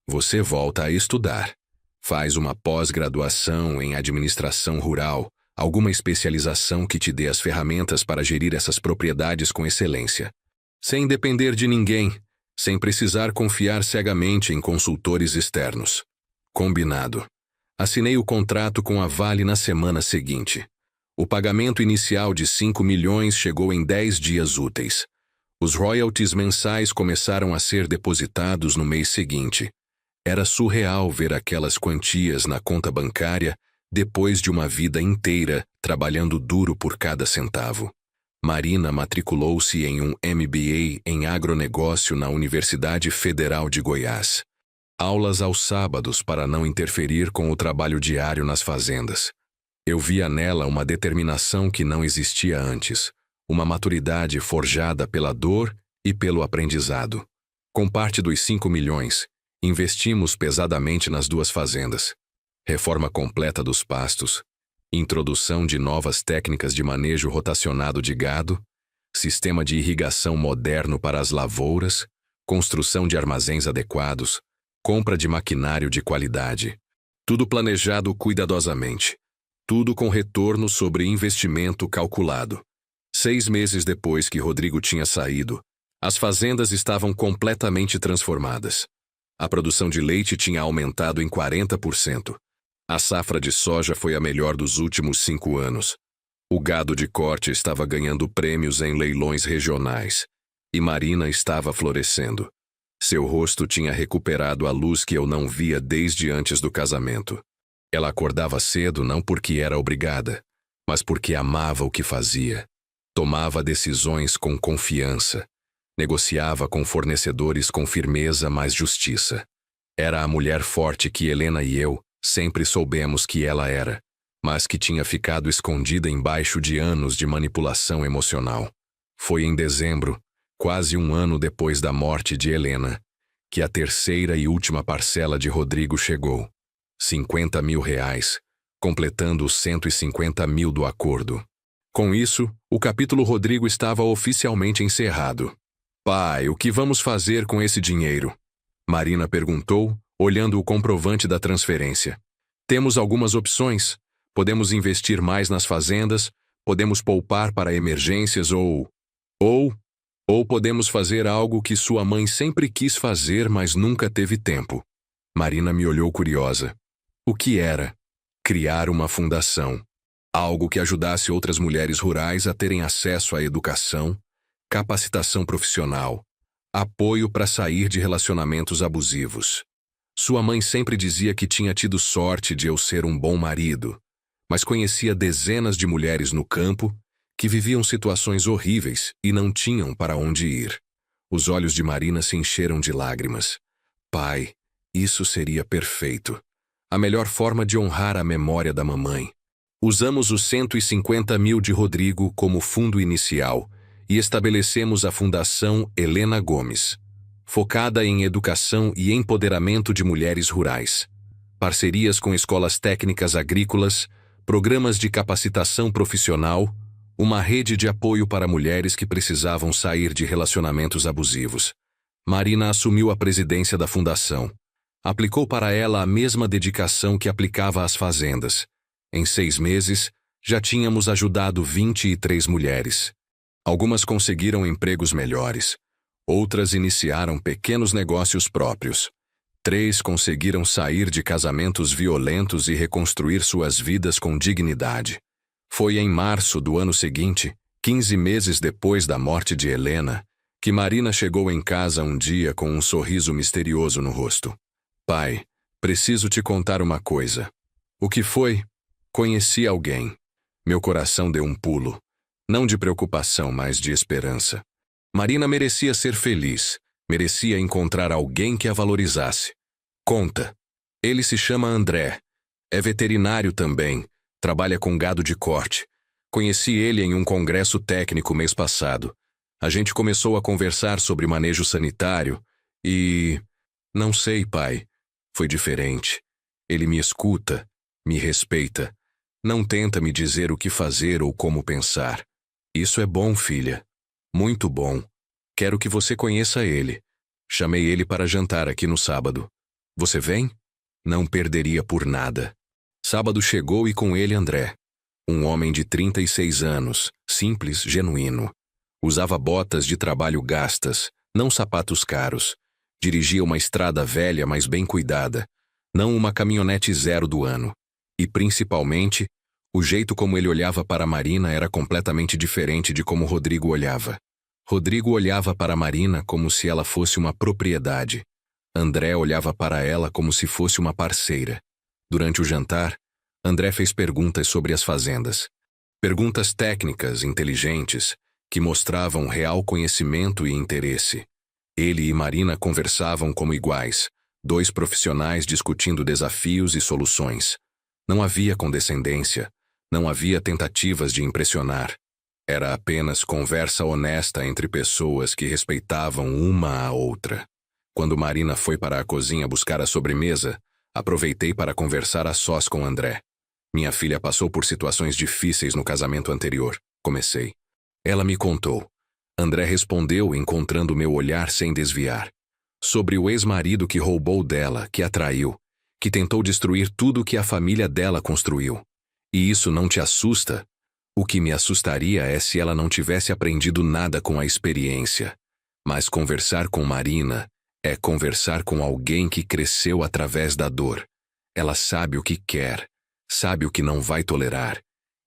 Você volta a estudar. Faz uma pós-graduação em administração rural, alguma especialização que te dê as ferramentas para gerir essas propriedades com excelência. Sem depender de ninguém, sem precisar confiar cegamente em consultores externos. Combinado. Assinei o contrato com a Vale na semana seguinte. O pagamento inicial de 5 milhões chegou em 10 dias úteis. Os royalties mensais começaram a ser depositados no mês seguinte. Era surreal ver aquelas quantias na conta bancária depois de uma vida inteira trabalhando duro por cada centavo. Marina matriculou-se em um MBA em agronegócio na Universidade Federal de Goiás. Aulas aos sábados para não interferir com o trabalho diário nas fazendas. Eu via nela uma determinação que não existia antes, uma maturidade forjada pela dor e pelo aprendizado. Com parte dos 5 milhões, investimos pesadamente nas 2 fazendas. Reforma completa dos pastos, introdução de novas técnicas de manejo rotacionado de gado, sistema de irrigação moderno para as lavouras, construção de armazéns adequados, compra de maquinário de qualidade. Tudo planejado cuidadosamente. Tudo com retorno sobre investimento calculado. 6 meses depois que Rodrigo tinha saído, as fazendas estavam completamente transformadas. A produção de leite tinha aumentado em 40%. A safra de soja foi a melhor dos últimos 5 anos. O gado de corte estava ganhando prêmios em leilões regionais. E Marina estava florescendo. Seu rosto tinha recuperado a luz que eu não via desde antes do casamento. Ela acordava cedo não porque era obrigada, mas porque amava o que fazia. Tomava decisões com confiança. Negociava com fornecedores com firmeza, mas justiça. Era a mulher forte que Helena e eu sempre soubemos que ela era, mas que tinha ficado escondida embaixo de anos de manipulação emocional. Foi em dezembro, quase um ano depois da morte de Helena, que a terceira e última parcela de Rodrigo chegou. 50 mil reais, completando os 150 mil do acordo. Com isso, o capítulo Rodrigo estava oficialmente encerrado. Pai, o que vamos fazer com esse dinheiro? Marina perguntou, olhando o comprovante da transferência. Temos algumas opções. Podemos investir mais nas fazendas, podemos poupar para emergências ou podemos fazer algo que sua mãe sempre quis fazer, mas nunca teve tempo. Marina me olhou curiosa. O que era? Criar uma fundação. Algo que ajudasse outras mulheres rurais a terem acesso à educação, capacitação profissional, apoio para sair de relacionamentos abusivos. Sua mãe sempre dizia que tinha tido sorte de eu ser um bom marido, mas conhecia dezenas de mulheres no campo que viviam situações horríveis e não tinham para onde ir. Os olhos de Marina se encheram de lágrimas. Pai, isso seria perfeito. A melhor forma de honrar a memória da mamãe. Usamos os 150 mil de Rodrigo como fundo inicial e estabelecemos a Fundação Helena Gomes, focada em educação e empoderamento de mulheres rurais. Parcerias com escolas técnicas agrícolas, programas de capacitação profissional, uma rede de apoio para mulheres que precisavam sair de relacionamentos abusivos. Marina assumiu a presidência da fundação. Aplicou para ela a mesma dedicação que aplicava às fazendas. Em 6 meses, já tínhamos ajudado 23 mulheres. Algumas conseguiram empregos melhores. Outras iniciaram pequenos negócios próprios. 3 conseguiram sair de casamentos violentos e reconstruir suas vidas com dignidade. Foi em março do ano seguinte, 15 meses depois da morte de Helena, que Marina chegou em casa um dia com um sorriso misterioso no rosto. Pai, preciso te contar uma coisa. O que foi? Conheci alguém. Meu coração deu um pulo. Não de preocupação, mas de esperança. Marina merecia ser feliz. Merecia encontrar alguém que a valorizasse. Conta. Ele se chama André. É veterinário também. Trabalha com gado de corte. Conheci ele em um congresso técnico mês passado. A gente começou a conversar sobre manejo sanitário e... Não sei, pai. Foi diferente. Ele me escuta, me respeita. Não tenta me dizer o que fazer ou como pensar. Isso é bom, filha. Muito bom. Quero que você conheça ele. Chamei ele para jantar aqui no sábado. Você vem? Não perderia por nada. Sábado chegou e com ele André. Um homem de 36 anos, simples, genuíno. Usava botas de trabalho gastas, não sapatos caros. Dirigia uma estrada velha, mas bem cuidada. Não uma caminhonete 0 do ano. E, principalmente, o jeito como ele olhava para Marina era completamente diferente de como Rodrigo olhava. Rodrigo olhava para Marina como se ela fosse uma propriedade. André olhava para ela como se fosse uma parceira. Durante o jantar, André fez perguntas sobre as fazendas. Perguntas técnicas, inteligentes, que mostravam real conhecimento e interesse. Ele e Marina conversavam como iguais, 2 profissionais discutindo desafios e soluções. Não havia condescendência, não havia tentativas de impressionar. Era apenas conversa honesta entre pessoas que respeitavam uma a outra. Quando Marina foi para a cozinha buscar a sobremesa, aproveitei para conversar a sós com André. Minha filha passou por situações difíceis no casamento anterior, comecei. Ela me contou. André respondeu, encontrando meu olhar sem desviar. Sobre o ex-marido que roubou dela, que a traiu, que tentou destruir tudo que a família dela construiu. E isso não te assusta? O que me assustaria é se ela não tivesse aprendido nada com a experiência. Mas conversar com Marina é conversar com alguém que cresceu através da dor. Ela sabe o que quer, sabe o que não vai tolerar,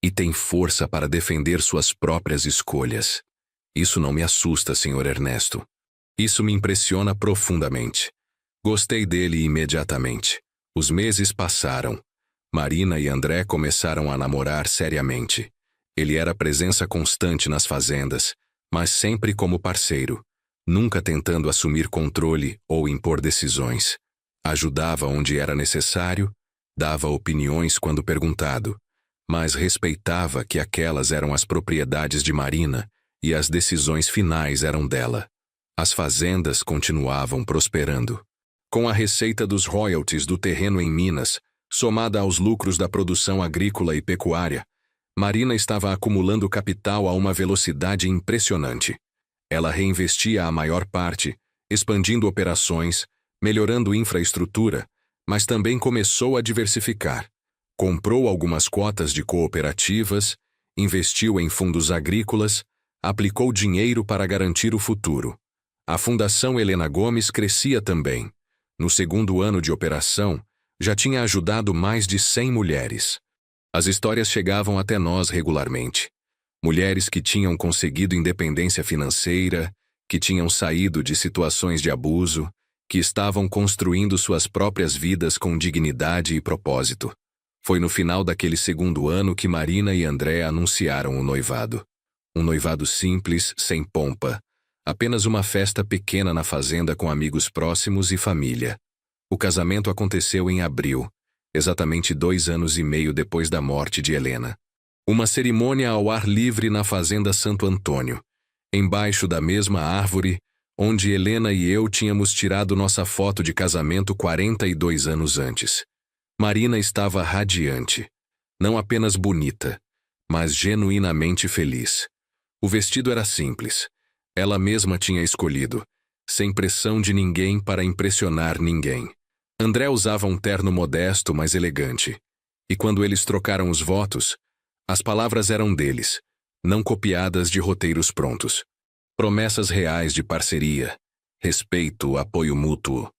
e tem força para defender suas próprias escolhas. Isso não me assusta, Sr. Ernesto. Isso me impressiona profundamente. Gostei dele imediatamente. Os meses passaram. Marina e André começaram a namorar seriamente. Ele era presença constante nas fazendas, mas sempre como parceiro, nunca tentando assumir controle ou impor decisões. Ajudava onde era necessário, dava opiniões quando perguntado, mas respeitava que aquelas eram as propriedades de Marina e as decisões finais eram dela. As fazendas continuavam prosperando. Com a receita dos royalties do terreno em Minas, somada aos lucros da produção agrícola e pecuária, Marina estava acumulando capital a uma velocidade impressionante. Ela reinvestia a maior parte, expandindo operações, melhorando infraestrutura, mas também começou a diversificar. Comprou algumas cotas de cooperativas, investiu em fundos agrícolas, aplicou dinheiro para garantir o futuro. A Fundação Helena Gomes crescia também. No segundo ano de operação, já tinha ajudado mais de 100 mulheres. As histórias chegavam até nós regularmente. Mulheres que tinham conseguido independência financeira, que tinham saído de situações de abuso, que estavam construindo suas próprias vidas com dignidade e propósito. Foi no final daquele segundo ano que Marina e André anunciaram o noivado. Um noivado simples, sem pompa, Apenas uma festa pequena na fazenda com amigos próximos e família. O casamento aconteceu em abril, exatamente 2 anos e meio depois da morte de Helena. Uma cerimônia ao ar livre na fazenda Santo Antônio, embaixo da mesma árvore onde Helena e eu tínhamos tirado nossa foto de casamento 42 anos antes. Marina estava radiante. Não apenas bonita, mas genuinamente feliz. O vestido era simples. Ela mesma tinha escolhido, sem pressão de ninguém para impressionar ninguém. André usava um terno modesto, mas elegante. E quando eles trocaram os votos, as palavras eram deles, não copiadas de roteiros prontos. Promessas reais de parceria, respeito, apoio mútuo.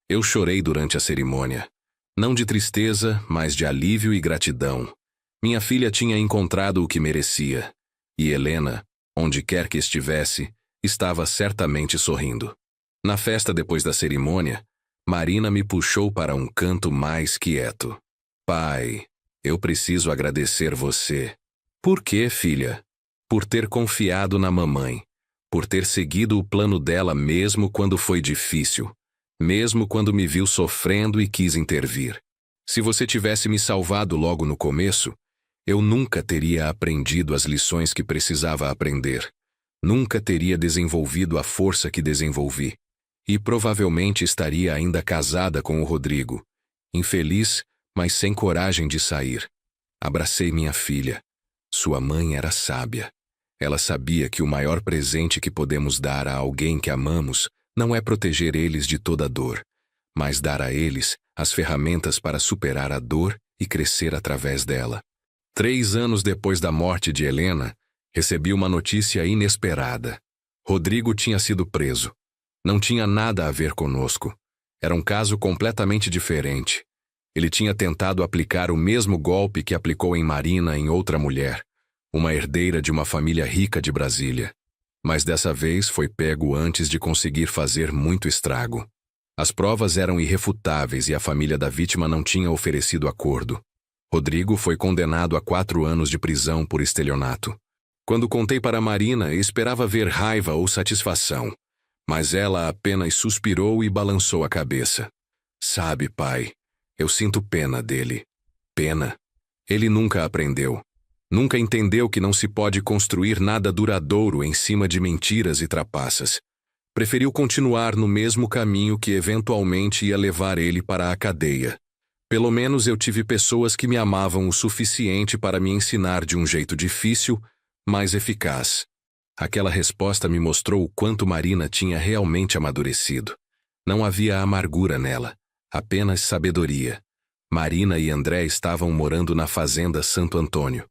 Eu chorei durante a cerimônia. Não de tristeza, mas de alívio e gratidão. Minha filha tinha encontrado o que merecia. E Helena, onde quer que estivesse, estava certamente sorrindo. Na festa depois da cerimônia, Marina me puxou para um canto mais quieto. Pai, eu preciso agradecer você. Por quê, filha? Por ter confiado na mamãe. Por ter seguido o plano dela mesmo quando foi difícil. Mesmo quando me viu sofrendo e quis intervir. Se você tivesse me salvado logo no começo, eu nunca teria aprendido as lições que precisava aprender. Nunca teria desenvolvido a força que desenvolvi. E provavelmente estaria ainda casada com o Rodrigo. Infeliz, mas sem coragem de sair. Abracei minha filha. Sua mãe era sábia. Ela sabia que o maior presente que podemos dar a alguém que amamos não é proteger eles de toda dor, mas dar a eles as ferramentas para superar a dor e crescer através dela. 3 anos depois da morte de Helena, recebi uma notícia inesperada. Rodrigo tinha sido preso. Não tinha nada a ver conosco. Era um caso completamente diferente. Ele tinha tentado aplicar o mesmo golpe que aplicou em Marina em outra mulher, uma herdeira de uma família rica de Brasília. Mas dessa vez foi pego antes de conseguir fazer muito estrago. As provas eram irrefutáveis e a família da vítima não tinha oferecido acordo. Rodrigo foi condenado a 4 anos de prisão por estelionato. Quando contei para Marina, esperava ver raiva ou satisfação, mas ela apenas suspirou e balançou a cabeça. Sabe, pai, eu sinto pena dele. Pena. Ele nunca aprendeu. Nunca entendeu que não se pode construir nada duradouro em cima de mentiras e trapaças. Preferiu continuar no mesmo caminho que eventualmente ia levar ele para a cadeia. Pelo menos eu tive pessoas que me amavam o suficiente para me ensinar de um jeito difícil, mas eficaz. Aquela resposta me mostrou o quanto Marina tinha realmente amadurecido. Não havia amargura nela, apenas sabedoria. Marina e André estavam morando na fazenda Santo Antônio.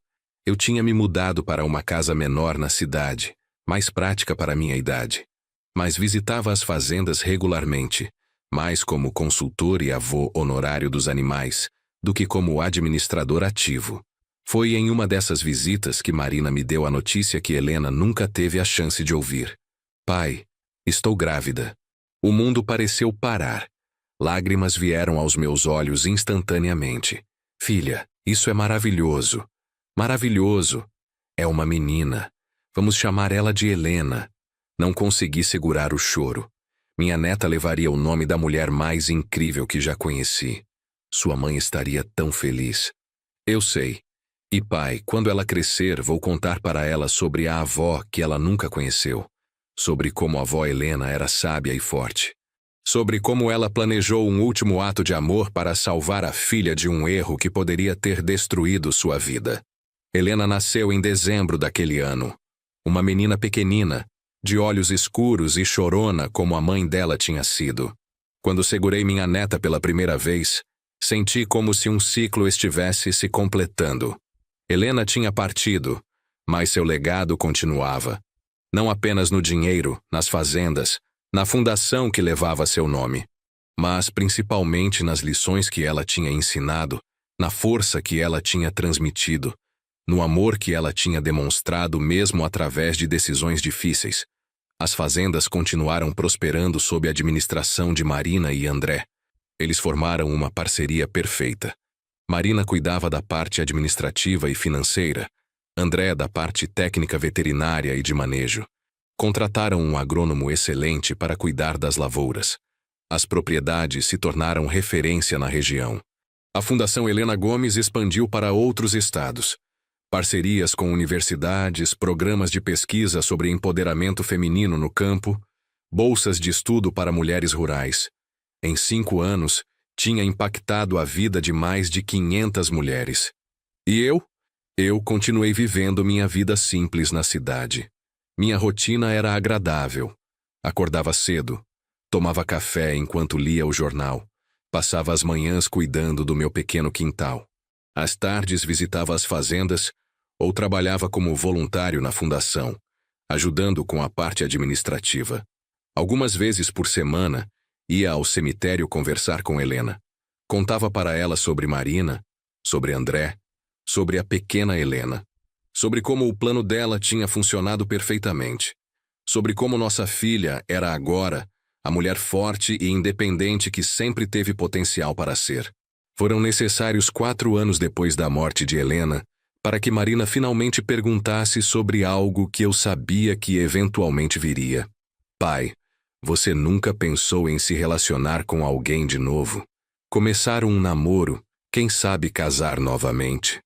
Eu tinha me mudado para uma casa menor na cidade, mais prática para minha idade. Mas visitava as fazendas regularmente, mais como consultor e avô honorário dos animais, do que como administrador ativo. Foi em uma dessas visitas que Marina me deu a notícia que Helena nunca teve a chance de ouvir. Pai, estou grávida. O mundo pareceu parar. Lágrimas vieram aos meus olhos instantaneamente. Filha, isso é maravilhoso. Maravilhoso. É uma menina. Vamos chamar ela de Helena. Não consegui segurar o choro. Minha neta levaria o nome da mulher mais incrível que já conheci. Sua mãe estaria tão feliz. Eu sei. E pai, quando ela crescer, vou contar para ela sobre a avó que ela nunca conheceu. Sobre como a avó Helena era sábia e forte. Sobre como ela planejou um último ato de amor para salvar a filha de um erro que poderia ter destruído sua vida. Helena nasceu em dezembro daquele ano. Uma menina pequenina, de olhos escuros e chorona como a mãe dela tinha sido. Quando segurei minha neta pela primeira vez, senti como se um ciclo estivesse se completando. Helena tinha partido, mas seu legado continuava. Não apenas no dinheiro, nas fazendas, na fundação que levava seu nome, mas principalmente nas lições que ela tinha ensinado, na força que ela tinha transmitido, no amor que ela tinha demonstrado mesmo através de decisões difíceis. As fazendas continuaram prosperando sob a administração de Marina e André. Eles formaram uma parceria perfeita. Marina cuidava da parte administrativa e financeira, André da parte técnica veterinária e de manejo. Contrataram um agrônomo excelente para cuidar das lavouras. As propriedades se tornaram referência na região. A Fundação Helena Gomes expandiu para outros estados. Parcerias com universidades, programas de pesquisa sobre empoderamento feminino no campo, bolsas de estudo para mulheres rurais. Em 5 anos, tinha impactado a vida de mais de 500 mulheres. E eu? Eu continuei vivendo minha vida simples na cidade. Minha rotina era agradável. Acordava cedo, tomava café enquanto lia o jornal, passava as manhãs cuidando do meu pequeno quintal. Às tardes visitava as fazendas ou trabalhava como voluntário na fundação, ajudando com a parte administrativa. Algumas vezes por semana, ia ao cemitério conversar com Helena. Contava para ela sobre Marina, sobre André, sobre a pequena Helena, sobre como o plano dela tinha funcionado perfeitamente, sobre como nossa filha era agora a mulher forte e independente que sempre teve potencial para ser. Foram necessários 4 anos depois da morte de Helena para que Marina finalmente perguntasse sobre algo que eu sabia que eventualmente viria. Pai, você nunca pensou em se relacionar com alguém de novo? Começar um namoro, quem sabe casar novamente?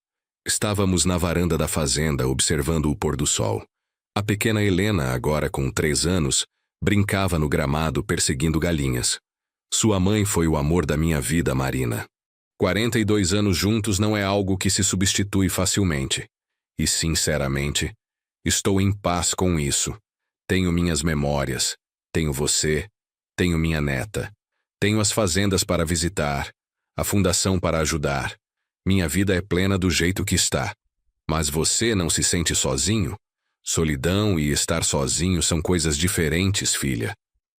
Estávamos na varanda da fazenda observando o pôr do sol. A pequena Helena, agora com 3 anos, brincava no gramado perseguindo galinhas. Sua mãe foi o amor da minha vida, Marina. 42 anos juntos não é algo que se substitui facilmente. E, sinceramente, estou em paz com isso. Tenho minhas memórias, tenho você, tenho minha neta. Tenho as fazendas para visitar, a fundação para ajudar. Minha vida é plena do jeito que está. Mas você não se sente sozinho? Solidão e estar sozinho são coisas diferentes, filha.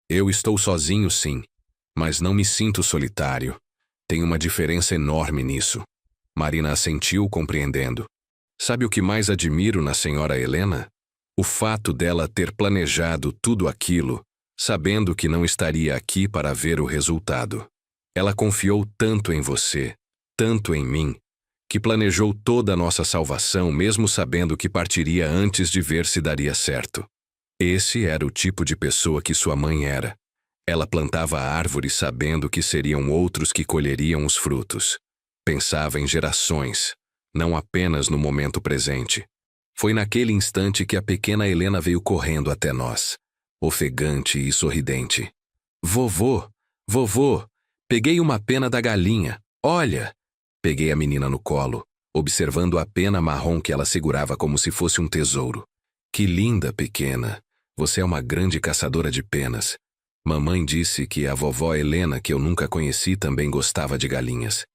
Eu estou sozinho, sim, mas não me sinto solitário. Tem uma diferença enorme nisso. Marina assentiu, compreendendo. Sabe o que mais admiro na senhora Helena? O fato dela ter planejado tudo aquilo, sabendo que não estaria aqui para ver o resultado. Ela confiou tanto em você, tanto em mim, que planejou toda a nossa salvação mesmo sabendo que partiria antes de ver se daria certo. Esse era o tipo de pessoa que sua mãe era. Ela plantava árvores sabendo que seriam outros que colheriam os frutos. Pensava em gerações, não apenas no momento presente. Foi naquele instante que a pequena Helena veio correndo até nós, ofegante e sorridente. Vovô, vovô, peguei uma pena da galinha, olha! Peguei a menina no colo, observando a pena marrom que ela segurava como se fosse um tesouro. Que linda, pequena! Você é uma grande caçadora de penas. Mamãe disse que a vovó Helena, que eu nunca conheci, também gostava de galinhas.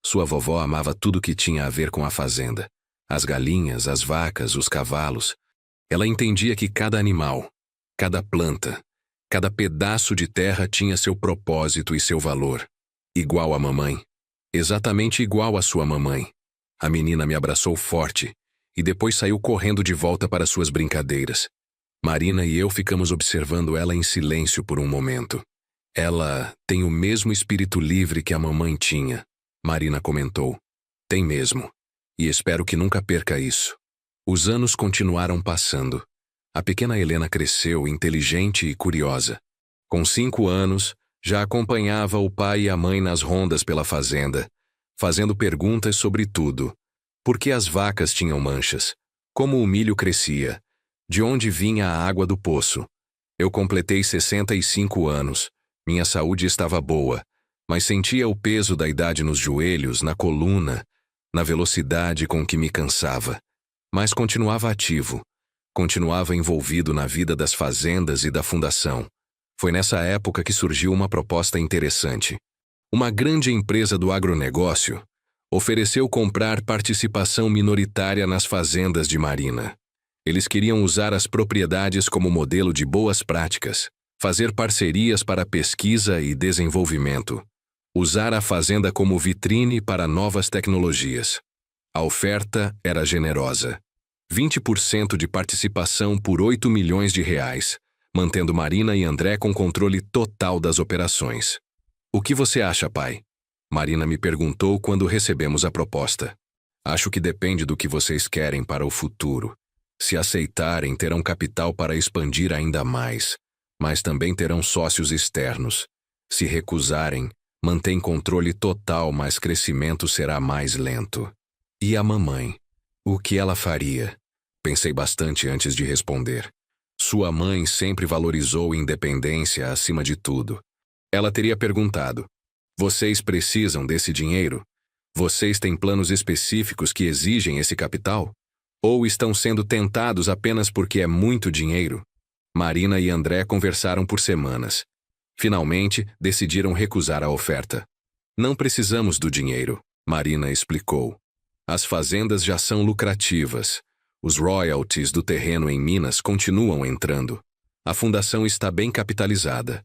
Sua vovó amava tudo que tinha a ver com a fazenda. As galinhas, as vacas, os cavalos. Ela entendia que cada animal, cada planta, cada pedaço de terra tinha seu propósito e seu valor. Igual a mamãe. Exatamente igual a sua mamãe. A menina me abraçou forte e depois saiu correndo de volta para suas brincadeiras. Marina e eu ficamos observando ela em silêncio por um momento. Ela tem o mesmo espírito livre que a mamãe tinha, Marina comentou. Tem mesmo. E espero que nunca perca isso. Os anos continuaram passando. A pequena Helena cresceu inteligente e curiosa. Com 5 anos, já acompanhava o pai e a mãe nas rondas pela fazenda, fazendo perguntas sobre tudo. Por que as vacas tinham manchas? Como o milho crescia? De onde vinha a água do poço? Eu completei 65 anos. Minha saúde estava boa, mas sentia o peso da idade nos joelhos, na coluna, na velocidade com que me cansava. Mas continuava ativo. Continuava envolvido na vida das fazendas e da fundação. Foi nessa época que surgiu uma proposta interessante. Uma grande empresa do agronegócio ofereceu comprar participação minoritária nas fazendas de Marina. Eles queriam usar as propriedades como modelo de boas práticas, fazer parcerias para pesquisa e desenvolvimento, usar a fazenda como vitrine para novas tecnologias. A oferta era generosa. 20% de participação por R$ 8 milhões, mantendo Marina e André com controle total das operações. O que você acha, pai? Marina me perguntou quando recebemos a proposta. Acho que depende do que vocês querem para o futuro. Se aceitarem, terão capital para expandir ainda mais, mas também terão sócios externos. Se recusarem, mantém controle total, mas crescimento será mais lento. E a mamãe? O que ela faria? Pensei bastante antes de responder. Sua mãe sempre valorizou independência acima de tudo. Ela teria perguntado: vocês precisam desse dinheiro? Vocês têm planos específicos que exigem esse capital? Ou estão sendo tentados apenas porque é muito dinheiro? Marina e André conversaram por semanas. Finalmente, decidiram recusar a oferta. Não precisamos do dinheiro, Marina explicou. As fazendas já são lucrativas. Os royalties do terreno em Minas continuam entrando. A fundação está bem capitalizada.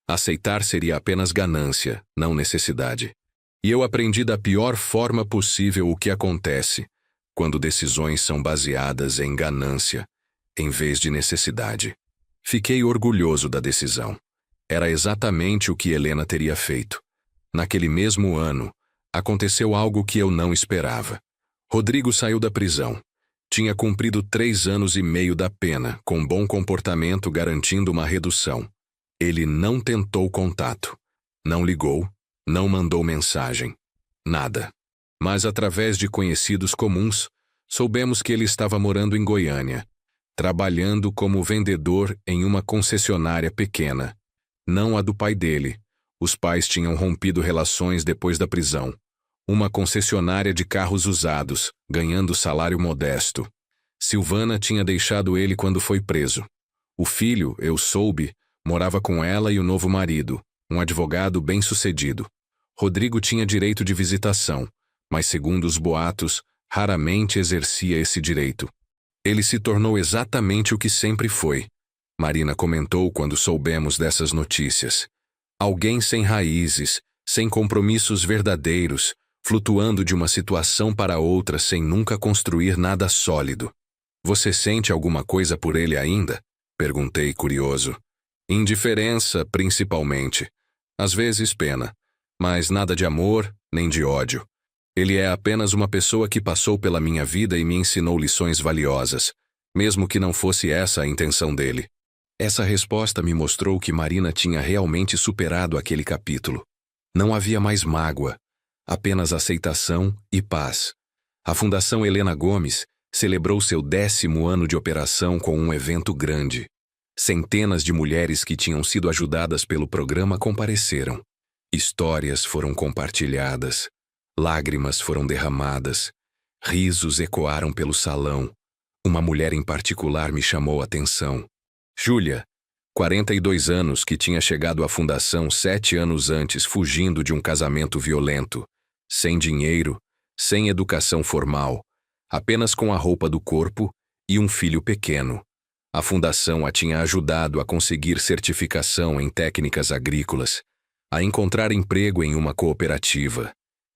Aceitar seria apenas ganância, não necessidade. E eu aprendi da pior forma possível o que acontece quando decisões são baseadas em ganância, em vez de necessidade. Fiquei orgulhoso da decisão. Era exatamente o que Helena teria feito. Naquele mesmo ano, aconteceu algo que eu não esperava. Rodrigo saiu da prisão. Tinha cumprido 3 anos e meio da pena, com bom comportamento garantindo uma redução. Ele não tentou contato. Não ligou, não mandou mensagem. Nada. Mas através de conhecidos comuns, soubemos que ele estava morando em Goiânia, trabalhando como vendedor em uma concessionária pequena. Não a do pai dele. Os pais tinham rompido relações depois da prisão. Uma concessionária de carros usados, ganhando salário modesto. Silvana tinha deixado ele quando foi preso. O filho, eu soube, morava com ela e o novo marido, um advogado bem-sucedido. Rodrigo tinha direito de visitação, mas segundo os boatos, raramente exercia esse direito. Ele se tornou exatamente o que sempre foi. Marina comentou quando soubemos dessas notícias. Alguém sem raízes, sem compromissos verdadeiros, flutuando de uma situação para outra sem nunca construir nada sólido. Você sente alguma coisa por ele ainda? Perguntei curioso. Indiferença, principalmente. Às vezes pena, mas nada de amor, nem de ódio. Ele é apenas uma pessoa que passou pela minha vida e me ensinou lições valiosas, mesmo que não fosse essa a intenção dele. Essa resposta me mostrou que Marina tinha realmente superado aquele capítulo. Não havia mais mágoa, apenas aceitação e paz. A Fundação Helena Gomes celebrou seu 10º ano de operação com um evento grande. Centenas de mulheres que tinham sido ajudadas pelo programa compareceram. Histórias foram compartilhadas, lágrimas foram derramadas, risos ecoaram pelo salão. Uma mulher em particular me chamou a atenção. Júlia, 42 anos, que tinha chegado à fundação 7 anos antes fugindo de um casamento violento, sem dinheiro, sem educação formal, apenas com a roupa do corpo e um filho pequeno. A fundação a tinha ajudado a conseguir certificação em técnicas agrícolas, a encontrar emprego em uma cooperativa,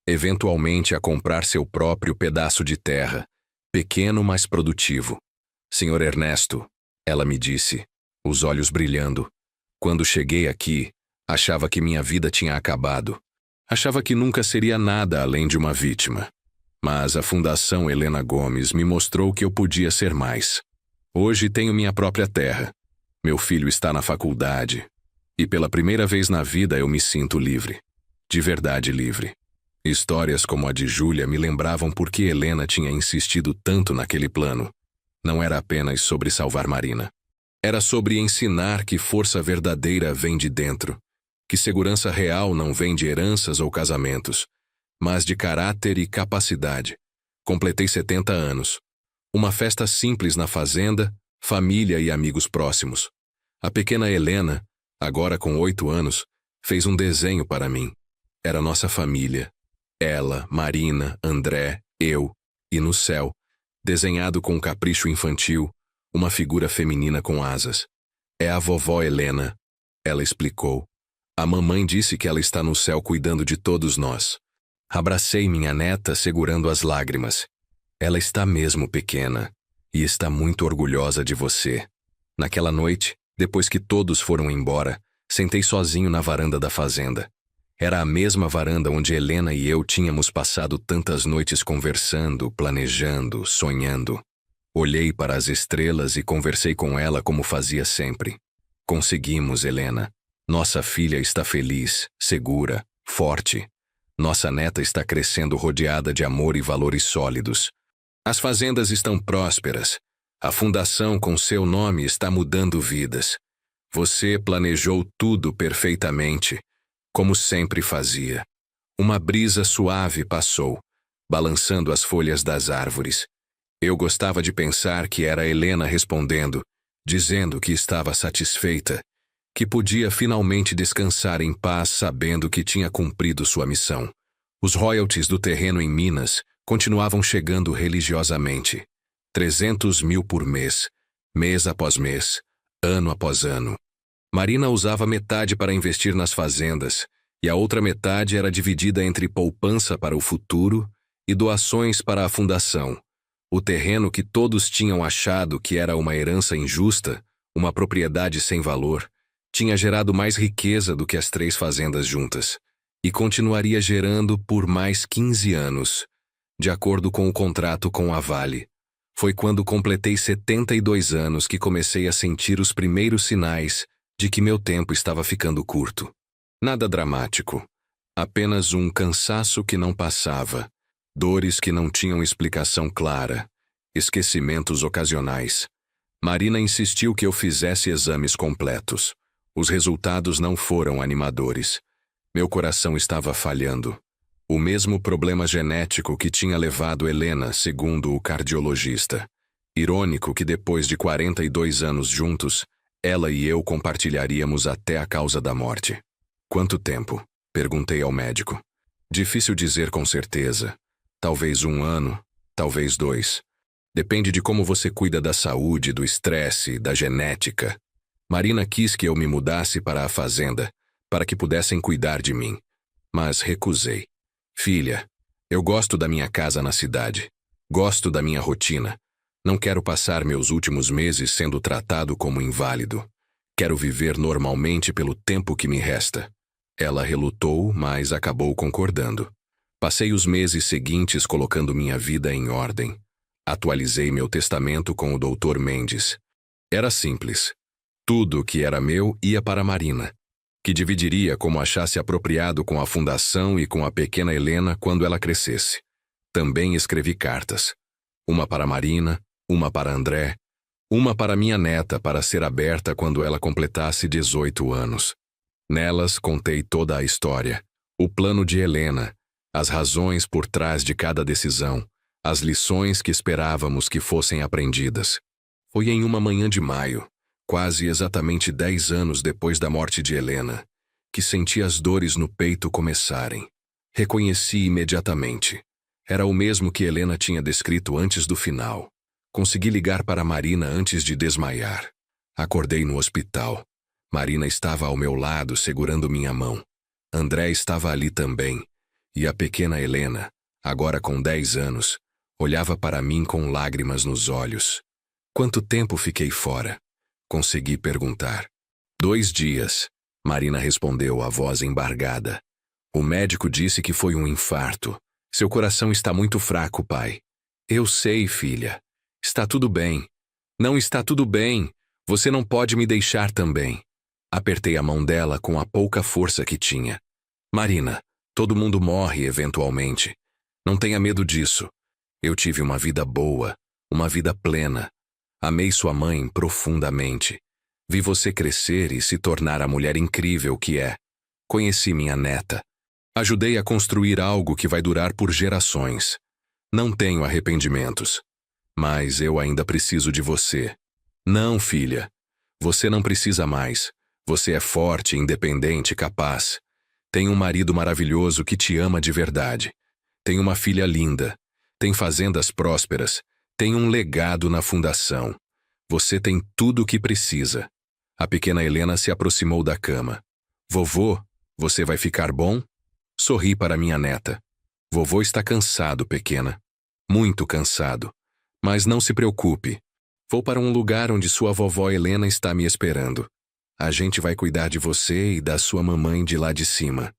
eventualmente a comprar seu próprio pedaço de terra, pequeno mas produtivo. Senhor Ernesto, ela me disse, os olhos brilhando. Quando cheguei aqui, achava que minha vida tinha acabado. Achava que nunca seria nada além de uma vítima. Mas a Fundação Helena Gomes me mostrou que eu podia ser mais. Hoje tenho minha própria terra. Meu filho está na faculdade. E pela primeira vez na vida eu me sinto livre. De verdade livre. Histórias como a de Júlia me lembravam por que Helena tinha insistido tanto naquele plano. Não era apenas sobre salvar Marina. Era sobre ensinar que força verdadeira vem de dentro, que segurança real não vem de heranças ou casamentos, mas de caráter e capacidade. Completei 70 anos. Uma festa simples na fazenda, família e amigos próximos. A pequena Helena, agora com 8 anos, fez um desenho para mim. Era nossa família. Ela, Marina, André, eu, e no céu, desenhado com um capricho infantil, uma figura feminina com asas. É a vovó Helena, ela explicou. A mamãe disse que ela está no céu cuidando de todos nós. Abracei minha neta segurando as lágrimas. Ela está mesmo pequena e está muito orgulhosa de você. Naquela noite, depois que todos foram embora, sentei sozinho na varanda da fazenda. Era a mesma varanda onde Helena e eu tínhamos passado tantas noites conversando, planejando, sonhando. Olhei para as estrelas e conversei com ela como fazia sempre. Conseguimos, Helena. Nossa filha está feliz, segura, forte. Nossa neta está crescendo rodeada de amor e valores sólidos. As fazendas estão prósperas. A fundação com seu nome está mudando vidas. Você planejou tudo perfeitamente, como sempre fazia. Uma brisa suave passou, balançando as folhas das árvores. Eu gostava de pensar que era Helena respondendo, dizendo que estava satisfeita, que podia finalmente descansar em paz sabendo que tinha cumprido sua missão. Os royalties do terreno em Minas continuavam chegando religiosamente. 300 mil por mês após mês, ano após ano. Marina usava metade para investir nas fazendas, e a outra metade era dividida entre poupança para o futuro e doações para a fundação. O terreno que todos tinham achado que era uma herança injusta, uma propriedade sem valor, tinha gerado mais riqueza do que as 3 fazendas juntas, e continuaria gerando por mais 15 anos, de acordo com o contrato com a Vale. Foi quando completei 72 anos que comecei a sentir os primeiros sinais de que meu tempo estava ficando curto. Nada dramático, apenas um cansaço que não passava, dores que não tinham explicação clara, esquecimentos ocasionais. Marina insistiu que eu fizesse exames completos. Os resultados não foram animadores. Meu coração estava falhando. O mesmo problema genético que tinha levado Helena, segundo o cardiologista. Irônico que depois de 42 anos juntos, ela e eu compartilharíamos até a causa da morte. Quanto tempo? Perguntei ao médico. Difícil dizer com certeza. Talvez 1 ano, talvez 2. Depende de como você cuida da saúde, do estresse, da genética. Marina quis que eu me mudasse para a fazenda, para que pudessem cuidar de mim. Mas recusei. Filha, eu gosto da minha casa na cidade. Gosto da minha rotina. Não quero passar meus últimos meses sendo tratado como inválido. Quero viver normalmente pelo tempo que me resta. Ela relutou, mas acabou concordando. Passei os meses seguintes colocando minha vida em ordem. Atualizei meu testamento com o Dr. Mendes. Era simples. Tudo que era meu ia para Marina, que dividiria como achasse apropriado com a fundação e com a pequena Helena quando ela crescesse. Também escrevi cartas. Uma para Marina, uma para André, uma para minha neta para ser aberta quando ela completasse 18 anos. Nelas contei toda a história, o plano de Helena, as razões por trás de cada decisão, as lições que esperávamos que fossem aprendidas. Foi em uma manhã de maio, quase exatamente 10 anos depois da morte de Helena, que senti as dores no peito começarem. Reconheci imediatamente. Era o mesmo que Helena tinha descrito antes do final. Consegui ligar para Marina antes de desmaiar. Acordei no hospital. Marina estava ao meu lado segurando minha mão. André estava ali também. E a pequena Helena, agora com 10 anos, olhava para mim com lágrimas nos olhos. Quanto tempo fiquei fora? Consegui perguntar. 2 dias, Marina respondeu, a voz embargada. O médico disse que foi um infarto. Seu coração está muito fraco, pai. Eu sei, filha. Está tudo bem. Não está tudo bem. Você não pode me deixar também. Apertei a mão dela com a pouca força que tinha. Marina, todo mundo morre eventualmente. Não tenha medo disso. Eu tive uma vida boa, uma vida plena. Amei sua mãe profundamente. Vi você crescer e se tornar a mulher incrível que é. Conheci minha neta. Ajudei a construir algo que vai durar por gerações. Não tenho arrependimentos. Mas eu ainda preciso de você. Não, filha. Você não precisa mais. Você é forte, independente, capaz. Tem um marido maravilhoso que te ama de verdade. Tem uma filha linda. Tem fazendas prósperas. Tem um legado na fundação. Você tem tudo o que precisa. A pequena Helena se aproximou da cama. Vovô, você vai ficar bom? Sorri para minha neta. Vovô está cansado, pequena. Muito cansado. Mas não se preocupe. Vou para um lugar onde sua vovó Helena está me esperando. A gente vai cuidar de você e da sua mamãe de lá de cima.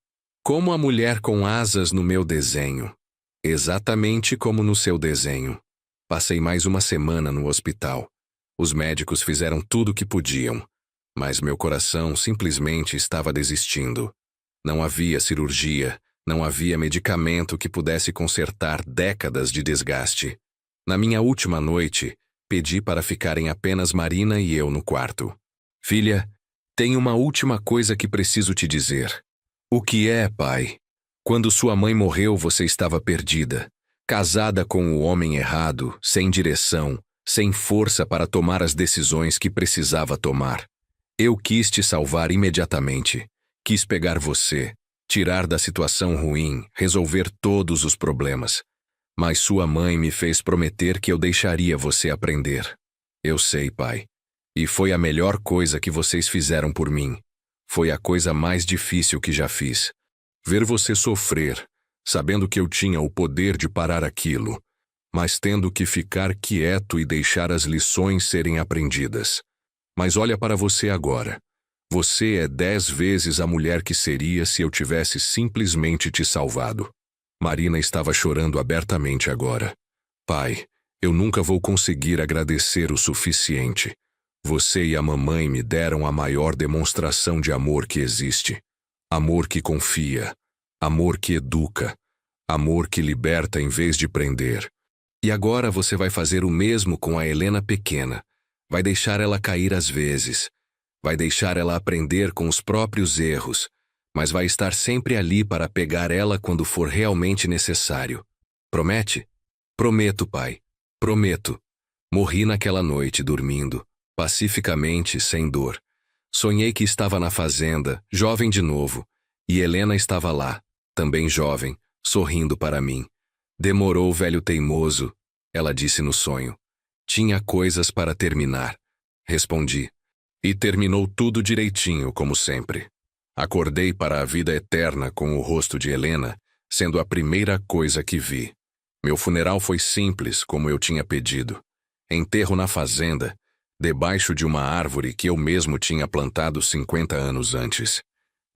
Como a mulher com asas no meu desenho. Exatamente como no seu desenho. Passei mais uma semana no hospital. Os médicos fizeram tudo o que podiam, mas meu coração simplesmente estava desistindo. Não havia cirurgia, não havia medicamento que pudesse consertar décadas de desgaste. Na minha última noite, pedi para ficarem apenas Marina e eu no quarto. Filha, tem uma última coisa que preciso te dizer. O que é, pai? Quando sua mãe morreu, você estava perdida, casada com o homem errado, sem direção, sem força para tomar as decisões que precisava tomar. Eu quis te salvar imediatamente. Quis pegar você, tirar da situação ruim, resolver todos os problemas. Mas sua mãe me fez prometer que eu deixaria você aprender. Eu sei, pai. E foi a melhor coisa que vocês fizeram por mim. Foi a coisa mais difícil que já fiz. Ver você sofrer, sabendo que eu tinha o poder de parar aquilo, mas tendo que ficar quieto e deixar as lições serem aprendidas. Mas olha para você agora. Você é 10 vezes a mulher que seria se eu tivesse simplesmente te salvado. Marina estava chorando abertamente agora. Pai, eu nunca vou conseguir agradecer o suficiente. Você e a mamãe me deram a maior demonstração de amor que existe. Amor que confia, amor que educa, amor que liberta em vez de prender. E agora você vai fazer o mesmo com a Helena pequena. Vai deixar ela cair às vezes. Vai deixar ela aprender com os próprios erros, mas vai estar sempre ali para pegar ela quando for realmente necessário. Promete? Prometo, pai. Prometo. Morri naquela noite dormindo, pacificamente, sem dor. Sonhei que estava na fazenda, jovem de novo, e Helena estava lá, também jovem, sorrindo para mim. Demorou, velho teimoso, ela disse no sonho. Tinha coisas para terminar. Respondi. E terminou tudo direitinho, como sempre. Acordei para a vida eterna com o rosto de Helena, sendo a primeira coisa que vi. Meu funeral foi simples, como eu tinha pedido. Enterro na fazenda, debaixo de uma árvore que eu mesmo tinha plantado 50 anos antes.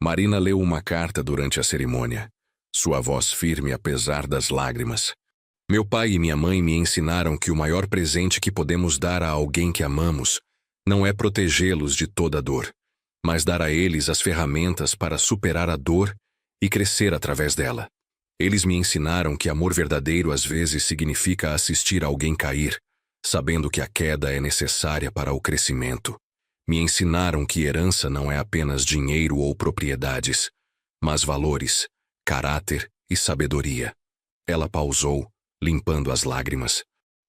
Marina leu uma carta durante a cerimônia, sua voz firme apesar das lágrimas. Meu pai e minha mãe me ensinaram que o maior presente que podemos dar a alguém que amamos não é protegê-los de toda a dor, mas dar a eles as ferramentas para superar a dor e crescer através dela. Eles me ensinaram que amor verdadeiro às vezes significa assistir alguém cair, sabendo que a queda é necessária para o crescimento. Me ensinaram que herança não é apenas dinheiro ou propriedades, mas valores, caráter e sabedoria. Ela pausou, limpando as lágrimas.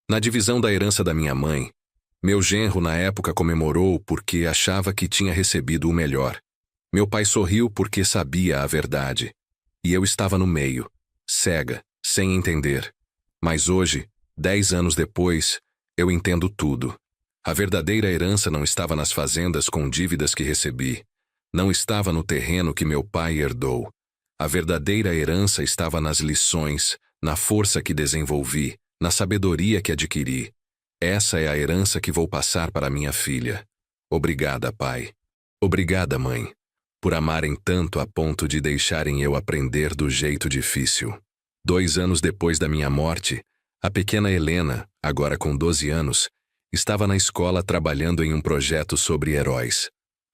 Na divisão da herança da minha mãe, meu genro na época comemorou porque achava que tinha recebido o melhor. Meu pai sorriu porque sabia a verdade. E eu estava no meio, cega, sem entender. Mas hoje, 10 anos depois, eu entendo tudo. A verdadeira herança não estava nas fazendas com dívidas que recebi. Não estava no terreno que meu pai herdou. A verdadeira herança estava nas lições, na força que desenvolvi, na sabedoria que adquiri. Essa é a herança que vou passar para minha filha. Obrigada, pai. Obrigada, mãe, por amarem tanto a ponto de deixarem eu aprender do jeito difícil. 2 anos depois da minha morte, a pequena Helena, agora com 12 anos, estava na escola trabalhando em um projeto sobre heróis.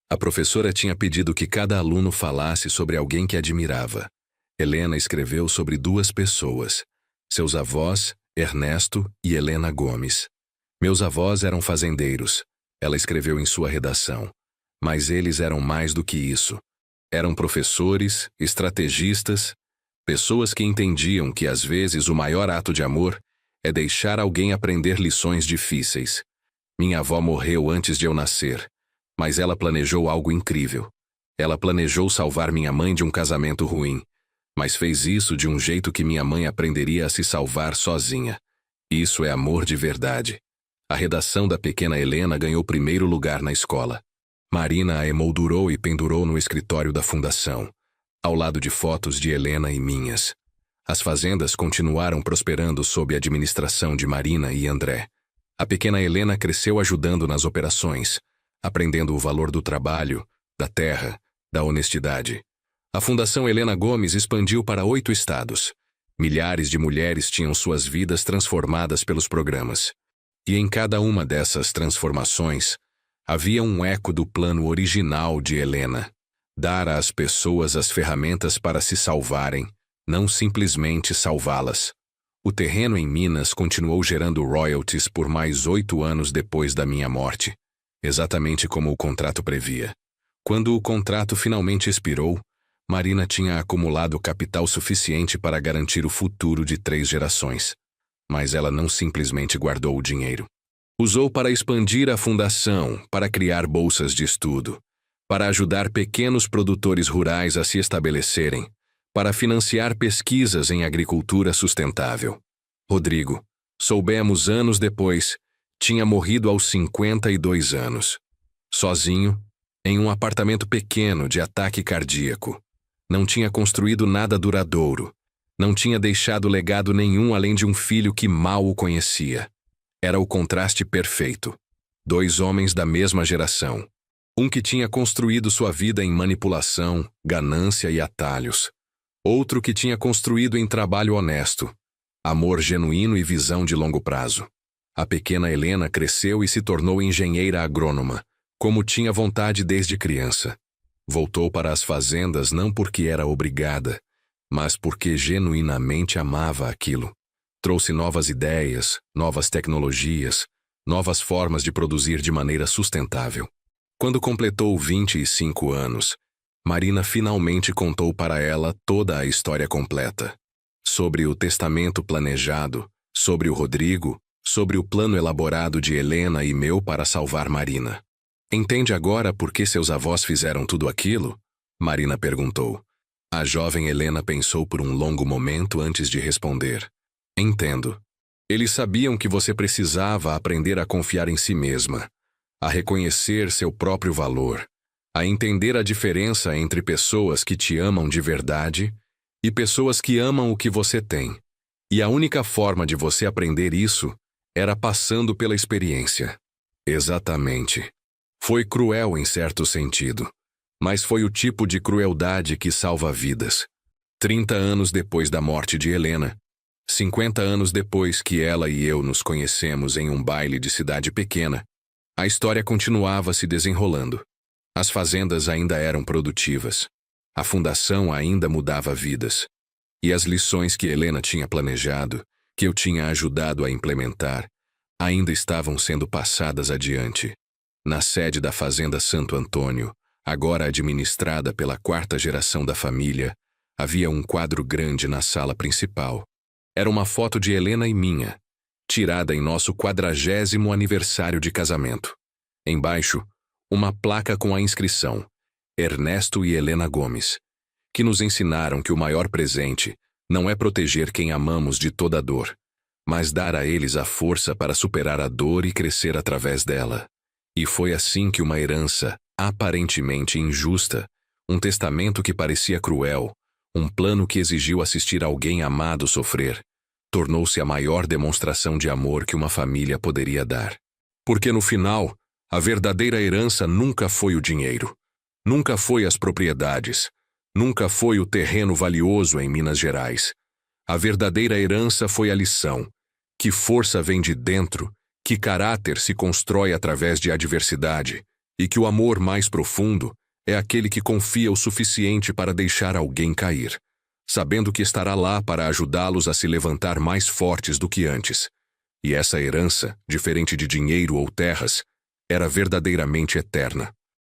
A professora tinha pedido que cada aluno falasse sobre alguém que admirava. Helena escreveu sobre 2 pessoas, seus avós, Ernesto e Helena Gomes. Meus avós eram fazendeiros, ela escreveu em sua redação. Mas eles eram mais do que isso. Eram professores, estrategistas, pessoas que entendiam que às vezes o maior ato de amor é deixar alguém aprender lições difíceis. Minha avó morreu antes de eu nascer, mas ela planejou algo incrível. Ela planejou salvar minha mãe de um casamento ruim, mas fez isso de um jeito que minha mãe aprenderia a se salvar sozinha. Isso é amor de verdade. A redação da pequena Helena ganhou primeiro lugar na escola. Marina a emoldurou e pendurou no escritório da fundação, ao lado de fotos de Helena e minhas. As fazendas continuaram prosperando sob a administração de Marina e André. A pequena Helena cresceu ajudando nas operações, aprendendo o valor do trabalho, da terra, da honestidade. A Fundação Helena Gomes expandiu para 8 estados. Milhares de mulheres tinham suas vidas transformadas pelos programas. E em cada uma dessas transformações, havia um eco do plano original de Helena: dar às pessoas as ferramentas para se salvarem, não simplesmente salvá-las. O terreno em Minas continuou gerando royalties por mais 8 anos depois da minha morte, exatamente como o contrato previa. Quando o contrato finalmente expirou, Marina tinha acumulado capital suficiente para garantir o futuro de 3 gerações. Mas ela não simplesmente guardou o dinheiro. Usou para expandir a fundação, para criar bolsas de estudo, para ajudar pequenos produtores rurais a se estabelecerem, para financiar pesquisas em agricultura sustentável. Rodrigo, soubemos anos depois, tinha morrido aos 52 anos. Sozinho, em um apartamento pequeno de ataque cardíaco. Não tinha construído nada duradouro. Não tinha deixado legado nenhum além de um filho que mal o conhecia. Era o contraste perfeito. 2 homens da mesma geração. Um que tinha construído sua vida em manipulação, ganância e atalhos. Outro que tinha construído em trabalho honesto, amor genuíno e visão de longo prazo. A pequena Helena cresceu e se tornou engenheira agrônoma, como tinha vontade desde criança. Voltou para as fazendas não porque era obrigada, mas porque genuinamente amava aquilo. Trouxe novas ideias, novas tecnologias, novas formas de produzir de maneira sustentável. Quando completou 25 anos, Marina finalmente contou para ela toda a história completa. Sobre o testamento planejado, sobre o Rodrigo, sobre o plano elaborado de Helena e meu para salvar Marina. Entende agora por que seus avós fizeram tudo aquilo? Marina perguntou. A jovem Helena pensou por um longo momento antes de responder. Entendo. Eles sabiam que você precisava aprender a confiar em si mesma, a reconhecer seu próprio valor, a entender a diferença entre pessoas que te amam de verdade e pessoas que amam o que você tem. E a única forma de você aprender isso era passando pela experiência. Exatamente. Foi cruel em certo sentido, mas foi o tipo de crueldade que salva vidas. 30 anos depois da morte de Helena, 50 anos depois que ela e eu nos conhecemos em um baile de cidade pequena, a história continuava se desenrolando. As fazendas ainda eram produtivas. A fundação ainda mudava vidas. E as lições que Helena tinha planejado, que eu tinha ajudado a implementar, ainda estavam sendo passadas adiante. Na sede da Fazenda Santo Antônio, agora administrada pela 4ª geração da família, havia um quadro grande na sala principal. Era uma foto de Helena e minha, tirada em nosso 40º aniversário de casamento. Embaixo, uma placa com a inscrição Ernesto e Helena Gomes, que nos ensinaram que o maior presente não é proteger quem amamos de toda a dor, mas dar a eles a força para superar a dor e crescer através dela. E foi assim que uma herança aparentemente injusta, um testamento que parecia cruel, um plano que exigiu assistir alguém amado sofrer, tornou-se a maior demonstração de amor que uma família poderia dar. Porque no final, a verdadeira herança nunca foi o dinheiro, nunca foi as propriedades, nunca foi o terreno valioso em Minas Gerais. A verdadeira herança foi a lição, que força vem de dentro, que caráter se constrói através de adversidade, e que o amor mais profundo é aquele que confia o suficiente para deixar alguém cair, sabendo que estará lá para ajudá-los a se levantar mais fortes do que antes. E essa herança, diferente de dinheiro ou terras, era verdadeiramente eterna.